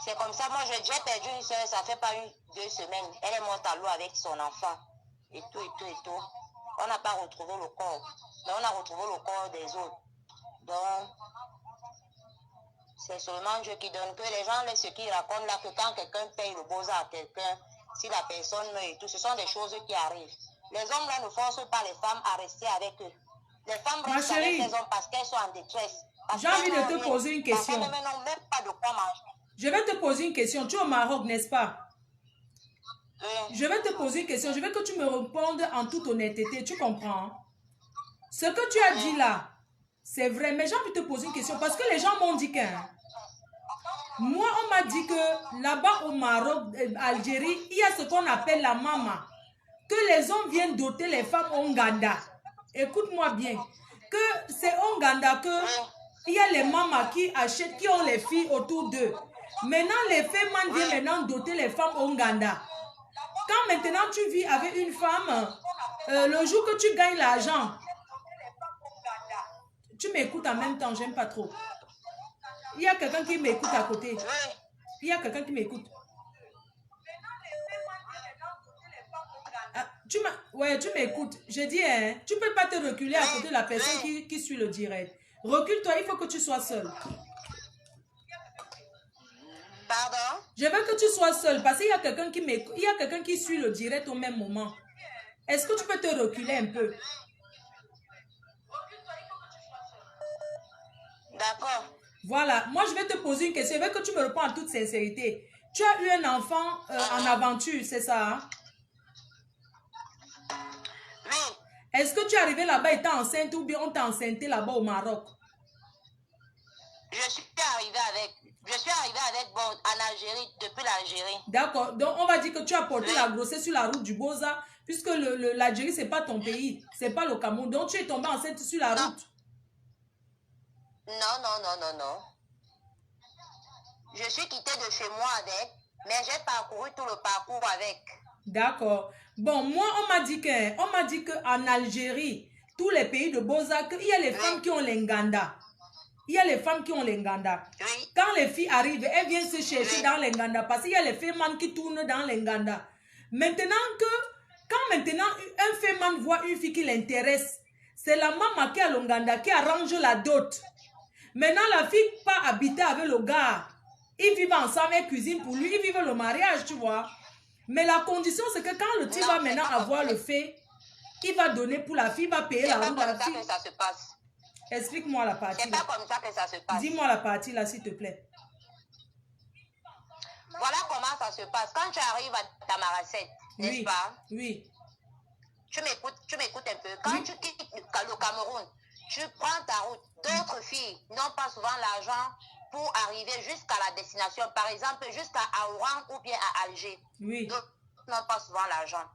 C'est comme ça. Moi, j'ai perdu une soeur, ça fait pas 2 semaines. Elle est morte à l'eau avec son enfant. Et tout, et tout, et tout. On n'a pas retrouvé le corps. Mais on a retrouvé le corps des autres. Donc, c'est seulement Dieu qui donne. Que les gens, ce qu'ils racontent là, que quand quelqu'un paye le beaux à quelqu'un, si la personne meurt et tout, ce sont des choses qui arrivent. Les hommes là ne forcent pas les femmes à rester avec eux. Les femmes restent avec les hommes parce qu'elles sont en détresse. J'ai envie de te poser une question. Même pas de quoi manger. Je vais te poser une question. Tu es au Maroc, n'est-ce pas? Je vais te poser une question. Je veux que tu me répondes en toute honnêteté. Tu comprends? Ce que tu as dit là, c'est vrai. Mais j'ai envie de te poser une question. Parce que les gens m'ont dit que... Moi, on m'a dit que là-bas au Maroc, Algérie, il y a ce qu'on appelle la mama. Que les hommes viennent doter les femmes au Nganda. Écoute-moi bien. Que c'est au Nganda que il y a les mamas qui achètent, qui ont les filles autour d'eux. Maintenant, les femmes viennent maintenant doter les femmes au Nganda. Quand maintenant tu vis avec une femme, le jour que tu gagnes l'argent, tu m'écoutes en même temps, j'aime pas trop. Il y a quelqu'un qui m'écoute à côté. Il y a quelqu'un qui m'écoute. Ouais, tu m'écoutes. Je dis, hein, tu ne peux pas te reculer à côté de la personne qui suit le direct. Recule-toi, il faut que tu sois seul. Pardon? Je veux que tu sois seul parce qu'il y a quelqu'un qui m'écoute. Il y a quelqu'un qui suit le direct au même moment. Est-ce que tu peux te reculer un peu? D'accord. Voilà, moi je vais te poser une question. Je veux que tu me réponds en toute sincérité. Tu as eu un enfant en aventure, c'est ça? Hein? Oui. Est-ce que tu es arrivé là-bas étant enceinte ou bien on t'a enceinté là-bas au Maroc? Je suis arrivée avec bon, en Algérie, depuis l'Algérie. D'accord, donc on va dire que tu as porté la grossesse sur la route du Boza, puisque l'Algérie, ce n'est pas ton pays, ce n'est pas le Cameroun. Donc tu es tombée enceinte sur la route. Non. Je suis quittée de chez moi avec, mais j'ai parcouru tout le parcours avec. D'accord. Bon, moi, on m'a dit qu'en Algérie, tous les pays de Boza, il y a les femmes qui ont les nganda. Il y a les femmes qui ont les nganda. Oui. Quand les filles arrivent, elles viennent se chercher dans les nganda parce qu'il y a les femmes qui tournent dans les nganda. Quand maintenant un femme voit une fille qui l'intéresse, c'est la maman qui a le nganda qui arrange la dot. Maintenant, la fille part habiter avec le gars. Ils vivent ensemble, elle cuisine pour lui, ils vivent le mariage, tu vois. Mais la condition, c'est que quand le type va maintenant avoir le fait, il va donner pour la fille, il va payer la route de la fille. C'est pas comme ça que ça se passe. Explique-moi la partie. C'est pas comme ça que ça se passe. Dis-moi la partie là, s'il te plaît. Voilà comment ça se passe. Quand tu arrives à Tamaracet, n'est-ce pas? Oui. Tu m'écoutes un peu. Quand tu quittes le Cameroun, tu prends ta route. D'autres filles n'ont pas souvent l'argent pour arriver jusqu'à la destination. Par exemple, jusqu'à Aouran ou bien à Alger. Oui. D'autres n'ont pas souvent l'argent.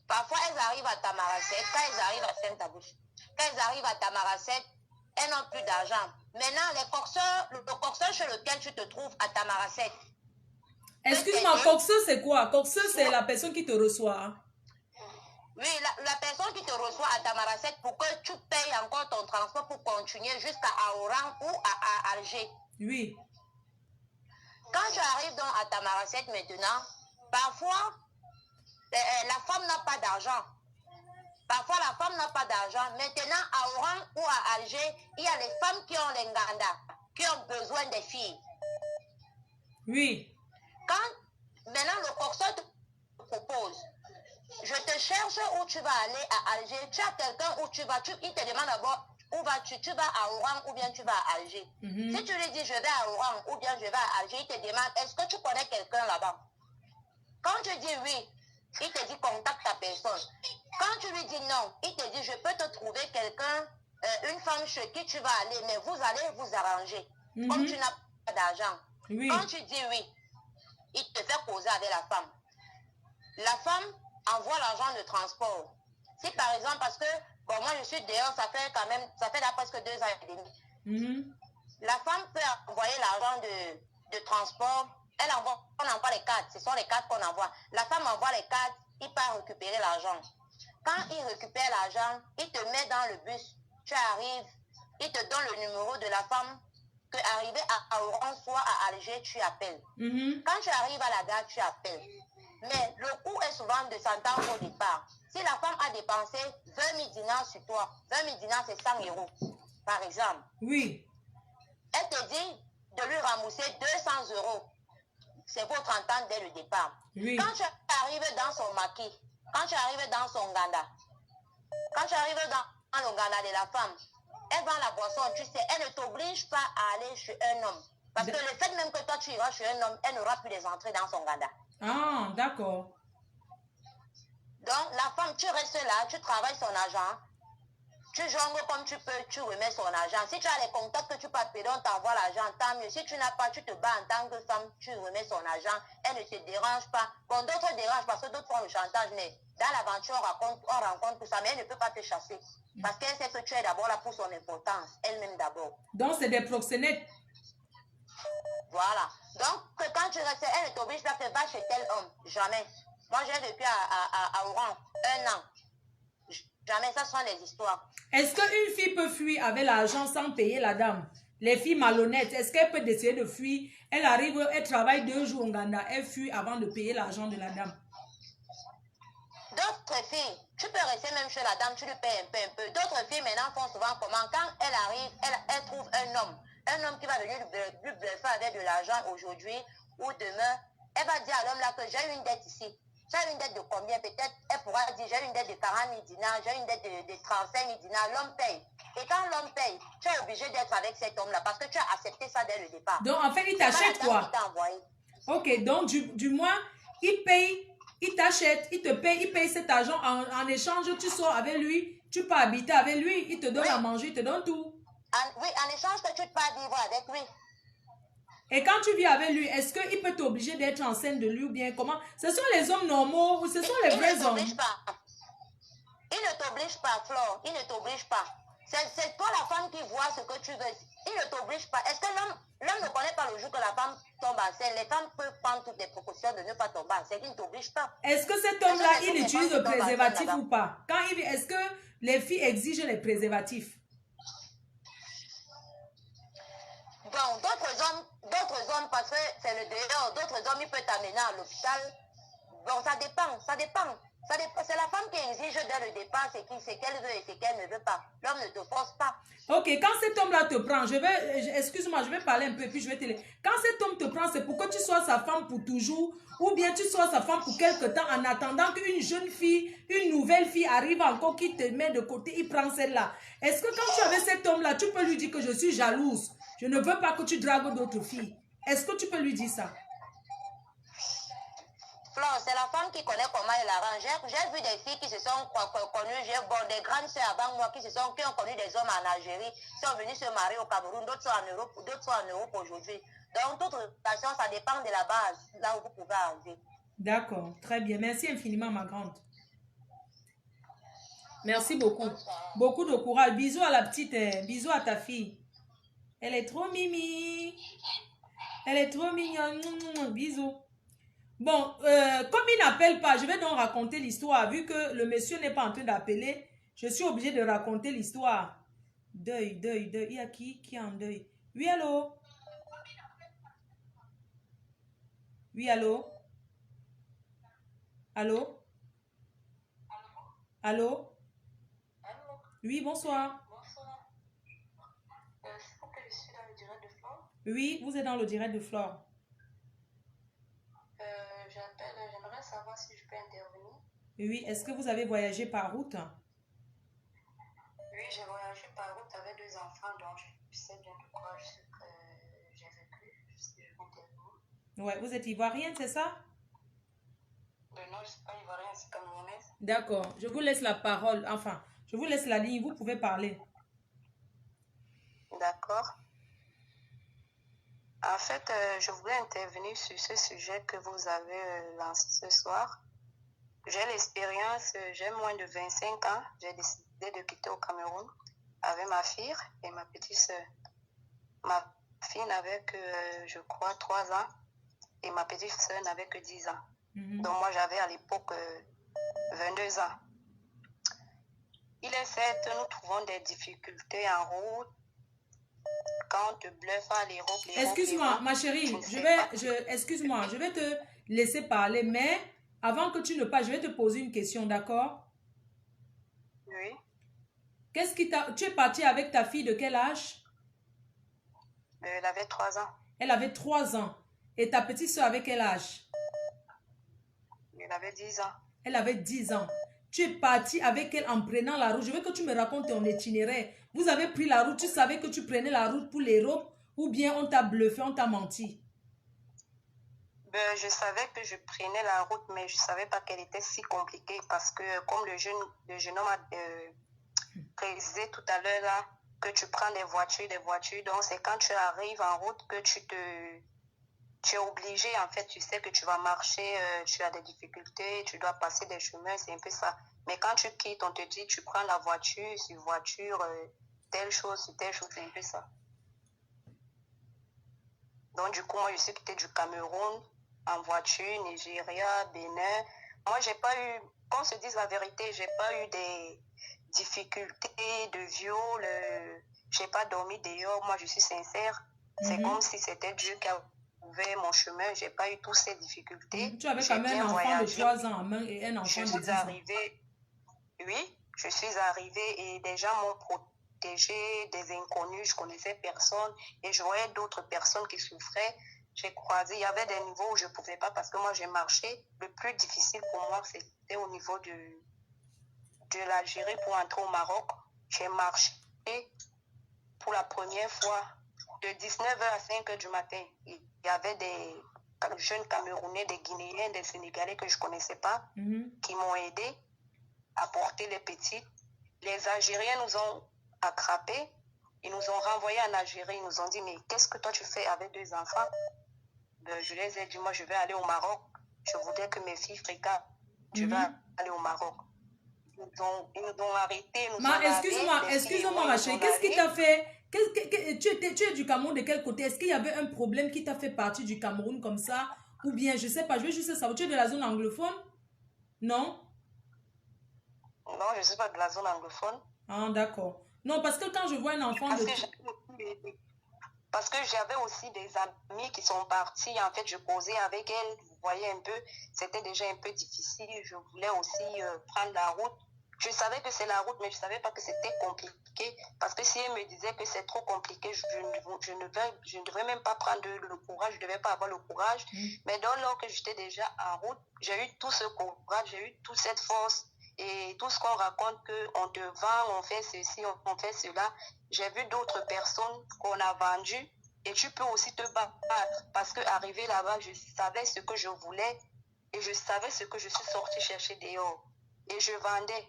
Parfois, elles arrivent à Tamaracet. Quand elles arrivent à Saint-Abouche, quand elles arrivent à Tamaracet, elles n'ont plus d'argent. Maintenant, le coxeur chez lequel tu te trouves à Tamaracet. Excuse-moi, coxeur, c'est quoi? Coxeur, c'est la personne qui te reçoit. Oui, la personne qui te reçoit à Tamaracet pour que tu payes encore ton transport pour continuer jusqu'à Aouran ou à Alger. Oui. Quand tu arrives donc à Tamaracet maintenant, parfois, la femme n'a pas d'argent. Parfois, la femme n'a pas d'argent. Maintenant, à Oran ou à Alger, il y a les femmes qui ont les nganda, qui ont besoin des filles. Oui. Maintenant, le coxeur te propose, je te cherche où tu vas aller à Alger. Tu as quelqu'un où tu vas, il te demande d'abord où vas-tu? Tu vas à Oran ou bien tu vas à Alger. Si tu lui dis je vais à Oran ou bien je vais à Alger, il te demande est-ce que tu connais quelqu'un là-bas? Quand tu dis oui, il te dit contacte ta personne. Quand tu lui dis non, il te dit je peux te trouver quelqu'un, une femme chez qui tu vas aller, mais vous allez vous arranger. Comme tu n'as pas d'argent. Oui. Quand tu dis oui, il te fait causer avec la femme. La femme envoie l'argent de transport. Si par exemple, parce que, bon, moi je suis dehors, ça fait là presque 2 ans et demi. La femme peut envoyer l'argent de transport. On envoie les cartes, ce sont les cartes qu'on envoie. La femme envoie les cartes, il part récupérer l'argent. Quand il récupère l'argent, il te met dans le bus, tu arrives, il te donne le numéro de la femme, que arrivé à Oran, soit à Alger, tu appelles. Quand tu arrives à la gare, tu appelles. Mais le coût est souvent de s'entendre au départ. Si la femme a dépensé 20 000 dinars sur toi, 20 000 dinars c'est 100 euros, par exemple. Oui. Elle te dit de lui rembourser 200 euros. C'est votre entente dès le départ. Oui. Quand tu arrives dans son maquis, quand tu arrives dans son ganda, quand tu arrives dans le ganda de la femme, elle vend la boisson, tu sais, elle ne t'oblige pas à aller chez un homme. Parce que le fait même que toi tu iras chez un homme, elle n'aura plus les entrées dans son ganda. Ah, d'accord. Donc, la femme, tu restes là, tu travailles son argent, tu jongles comme tu peux, tu remets son argent. Si tu as les contacts que tu peux appeler, on t'envoie l'argent, tant mieux. Si tu n'as pas, tu te bats en tant que femme, tu remets son argent, elle ne te dérange pas. Bon, d'autres dérangent parce que d'autres font le chantage, mais dans l'aventure, on rencontre tout ça, mais elle ne peut pas te chasser. Parce qu'elle sait que tu es d'abord là pour son importance, elle-même d'abord. Donc, c'est des proxénètes. Voilà. Donc, quand tu restes, elle ne t'oblige pas que va chez tel homme. Jamais. Moi, j'ai vécu à Oran 1 an. Jamais, ça sont des histoires. Est-ce qu'une fille peut fuir avec l'argent sans payer la dame? Les filles malhonnêtes, est-ce qu'elle peut décider de fuir? Elle arrive, elle travaille 2 jours au Ghana, elle fuit avant de payer l'argent de la dame. D'autres filles, tu peux rester même chez la dame, tu lui payes un peu. D'autres filles maintenant font souvent comment? Quand elle arrive, elle trouve un homme qui va venir lui bluffer avec de l'argent aujourd'hui ou demain. Elle va dire à l'homme là que j'ai une dette ici. Tu as une dette de combien? Peut-être elle pourra dire j'ai une dette de 40 000 dinars, j'ai une dette de 35 000 dinars. L'homme paye. Et quand l'homme paye, tu es obligé d'être avec cet homme-là parce que tu as accepté ça dès le départ. Donc en fait, il t'achète quoi? Ok, donc du moins, il paye. Il t'achète, il te paye, il paye cet argent. En échange, tu sors avec lui, tu peux habiter avec lui, il te donne à manger, il te donne tout. Oui, en échange que tu peux vivre avec lui. Et quand tu vis avec lui, est-ce qu'il peut t'obliger d'être enceinte de lui ou bien comment? Ce sont les hommes normaux ou ce sont les vrais hommes? Il ne t'oblige pas, Flore, il ne t'oblige pas. C'est toi la femme qui vois ce que tu veux. Il ne t'oblige pas. Est-ce que l'homme ne connaît pas le jour que la femme tombe enceinte? Les femmes peuvent prendre toutes les précautions de ne pas tomber enceinte. Il ne t'oblige pas. Est-ce que cet homme-là, il utilise le préservatif ou pas? Est-ce que les filles exigent les préservatifs? Bon, d'autres hommes, parce que c'est le dehors, d'autres hommes, ils peuvent t'amener à l'hôpital. Bon, ça dépend. C'est la femme qui exige dès le départ ce qu'elle veut et ce qu'elle ne veut pas. L'homme ne te force pas. Ok, quand cet homme-là te prend, excuse-moi, je vais parler un peu, puis je vais te dire. Quand cet homme te prend, c'est pour que tu sois sa femme pour toujours, ou bien tu sois sa femme pour quelque temps, en attendant qu'une jeune fille, une nouvelle fille arrive encore, qui te met de côté, il prend celle-là. Est-ce que quand tu es avec cet homme-là, tu peux lui dire que je suis jalouse, je ne veux pas que tu dragues d'autres filles? Est-ce que tu peux lui dire ça? Flore, c'est la femme qui connaît comment elle arrange. J'ai vu des filles qui se sont connues, des grandes sœurs avant moi qui ont connu des hommes en Algérie, qui sont venus se marier au Cameroun, d'autres sont en Europe aujourd'hui. Donc, toute relation, ça dépend de la base, là où vous pouvez arriver. D'accord, très bien. Merci infiniment, ma grande. Merci beaucoup. Beaucoup de courage. Bisous à la petite, bisous à ta fille. Elle est trop mimi. Elle est trop mignonne. Bisous. Bon, comme il n'appelle pas, je vais donc raconter l'histoire. Vu que le monsieur n'est pas en train d'appeler, je suis obligée de raconter l'histoire. Deuil. Il y a qui est en deuil? Oui, allô? Oui, allô? Allô? Allô? Oui, bonsoir. Bonsoir. C'est pour que je suis dans le direct de Flore? Oui, vous êtes dans le direct de Flore. J'appelle, j'aimerais savoir si je peux intervenir. Oui, est-ce que vous avez voyagé par route? Oui, j'ai voyagé par route avec 2 enfants, donc je sais bien de quoi ce que j'ai vécu, si je peux intervenir. Ouais, vous êtes ivoirienne, c'est ça? Non, je ne suis pas ivoirienne, c'est camerounaise. D'accord, je vous laisse la parole. Enfin, je vous laisse la ligne, vous pouvez parler. D'accord. En fait, je voulais intervenir sur ce sujet que vous avez lancé ce soir. J'ai l'expérience, j'ai moins de 25 ans. J'ai décidé de quitter au Cameroun avec ma fille et ma petite soeur. Ma fille n'avait que, je crois, 3 ans et ma petite soeur n'avait que 10 ans. Donc moi, j'avais à l'époque 22 ans. Il est certes, nous trouvons des difficultés en route. Quand on te bluffe à l'héros, excuse-moi, ma chérie, excuse-moi, je vais te laisser parler, mais avant que tu ne parles, je vais te poser une question, d'accord? Oui. Qu'est-ce qui t'a... Tu es partie avec ta fille de quel âge? Elle avait 3 ans. Elle avait 3 ans. Et ta petite soeur avait quel âge? Elle avait 10 ans. Elle avait 10 ans. Tu es partie avec elle en prenant la route. Je veux que tu me racontes ton itinéraire. Vous avez pris la route, tu savais que tu prenais la route pour l'Europe ou bien on t'a bluffé, on t'a menti? Je savais que je prenais la route, mais je ne savais pas qu'elle était si compliquée parce que, comme le jeune homme a précisé tout à l'heure là, que tu prends des voitures. Donc, c'est quand tu arrives en route que tu es obligé, en fait, tu sais que tu vas marcher, tu as des difficultés, tu dois passer des chemins, c'est un peu ça. Mais quand tu quittes, on te dit, tu prends la voiture, sur voiture, telle chose, c'est un peu ça. Donc, du coup, moi, je suis quittée du Cameroun en voiture, Nigeria, Bénin. Moi, j'ai pas eu, qu'on se dise la vérité, j'ai pas eu des difficultés de viol, j'ai pas dormi dehors, moi, je suis sincère. C'est comme si c'était Dieu qui a ouvert mon chemin, j'ai pas eu toutes ces difficultés. Tu avais quand même un enfant de 3 ans en main et un enfant de 10 ans. Oui, je suis arrivée et des gens m'ont protégée, des inconnus, je connaissais personne et je voyais d'autres personnes qui souffraient. J'ai croisé, il y avait des niveaux où je ne pouvais pas parce que moi j'ai marché. Le plus difficile pour moi, c'était au niveau de l'Algérie pour entrer au Maroc. J'ai marché pour la première fois de 19h à 5h du matin. Il y avait des jeunes Camerounais, des Guinéens, des Sénégalais que je ne connaissais pas qui m'ont aidé à porter les petits. Les Algériens nous ont attrapés, ils nous ont renvoyés en Algérie, ils nous ont dit, mais qu'est-ce que toi tu fais avec 2 enfants? Je les ai dit, moi je vais aller au Maroc, je voudrais que mes filles fréquentent, je vais aller au Maroc. Ils nous ont arrêtés, excuse-moi ma chérie, qu'est-ce qui t'a fait? Tu es du Cameroun de quel côté? Est-ce qu'il y avait un problème qui t'a fait partir du Cameroun comme ça? Ou bien, je sais pas, je veux juste savoir, tu es de la zone anglophone? Non? Non, je ne suis pas de la zone anglophone. Ah, d'accord. Non, parce que quand je vois un enfant Parce que j'avais aussi des amis qui sont partis. En fait, je causais avec elles. Vous voyez un peu, c'était déjà un peu difficile. Je voulais aussi prendre la route. Je savais que c'est la route, mais je ne savais pas que c'était compliqué. Parce que si elles me disaient que c'est trop compliqué, je ne devrais même pas prendre le courage. Je ne devais pas avoir le courage. Mais lors que j'étais déjà en route, j'ai eu tout ce courage, j'ai eu toute cette force. Et tout ce qu'on raconte, qu'on te vend, on fait ceci, on fait cela. J'ai vu d'autres personnes qu'on a vendues et tu peux aussi te battre parce qu'arrivé là-bas, je savais ce que je voulais et je savais ce que je suis sortie chercher dehors. Et je vendais,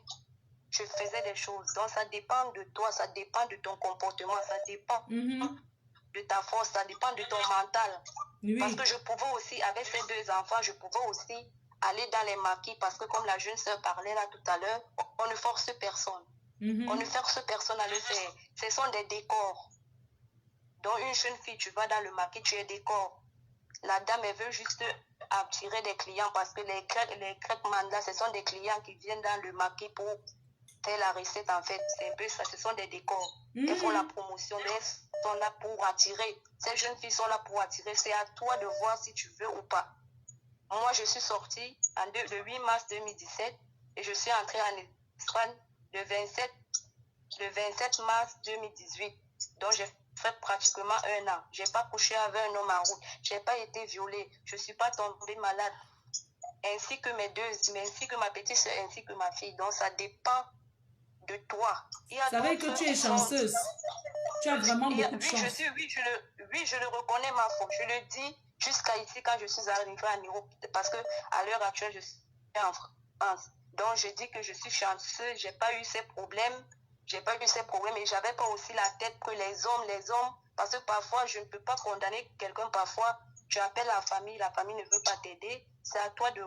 je faisais des choses. Donc ça dépend de toi, ça dépend de ton comportement, ça dépend de ta force, ça dépend de ton mental. Oui. Parce que je pouvais aussi, avec ces 2 enfants, je pouvais aussi aller dans les maquis parce que comme la jeune sœur parlait là tout à l'heure, on ne force personne. On ne force personne à le faire. Ce sont des décors. Donc une jeune fille, tu vas dans le maquis, tu es décor. La dame, elle veut juste attirer des clients parce que les crêpes mandats, ce sont des clients qui viennent dans le maquis pour faire la recette en fait. C'est un peu ça, ce sont des décors. Elles font la promotion, elles sont là pour attirer. Ces jeunes filles sont là pour attirer. C'est à toi de voir si tu veux ou pas. Moi, je suis sortie le 8 mars 2017 et je suis entrée en Espagne le 27 mars 2018. Donc, j'ai fait pratiquement 1 an. Je n'ai pas couché avec un homme en route. Je n'ai pas été violée. Je ne suis pas tombée malade. Ainsi que ainsi que ma petite soeur, ainsi que ma fille. Donc, ça dépend de toi. Ça veut dire que tu es chanceuse. Tu as vraiment beaucoup de chance. Oui, je le reconnais, ma faute. Je le dis jusqu'à ici quand je suis arrivée en Europe. Parce qu'à l'heure actuelle, je suis en France. Donc, je dis que je suis chanceuse. Je n'ai pas eu ces problèmes. Et j'avais pas aussi la tête que les hommes, parce que parfois, je ne peux pas condamner quelqu'un. Parfois, tu appelles la famille ne veut pas t'aider. C'est à toi de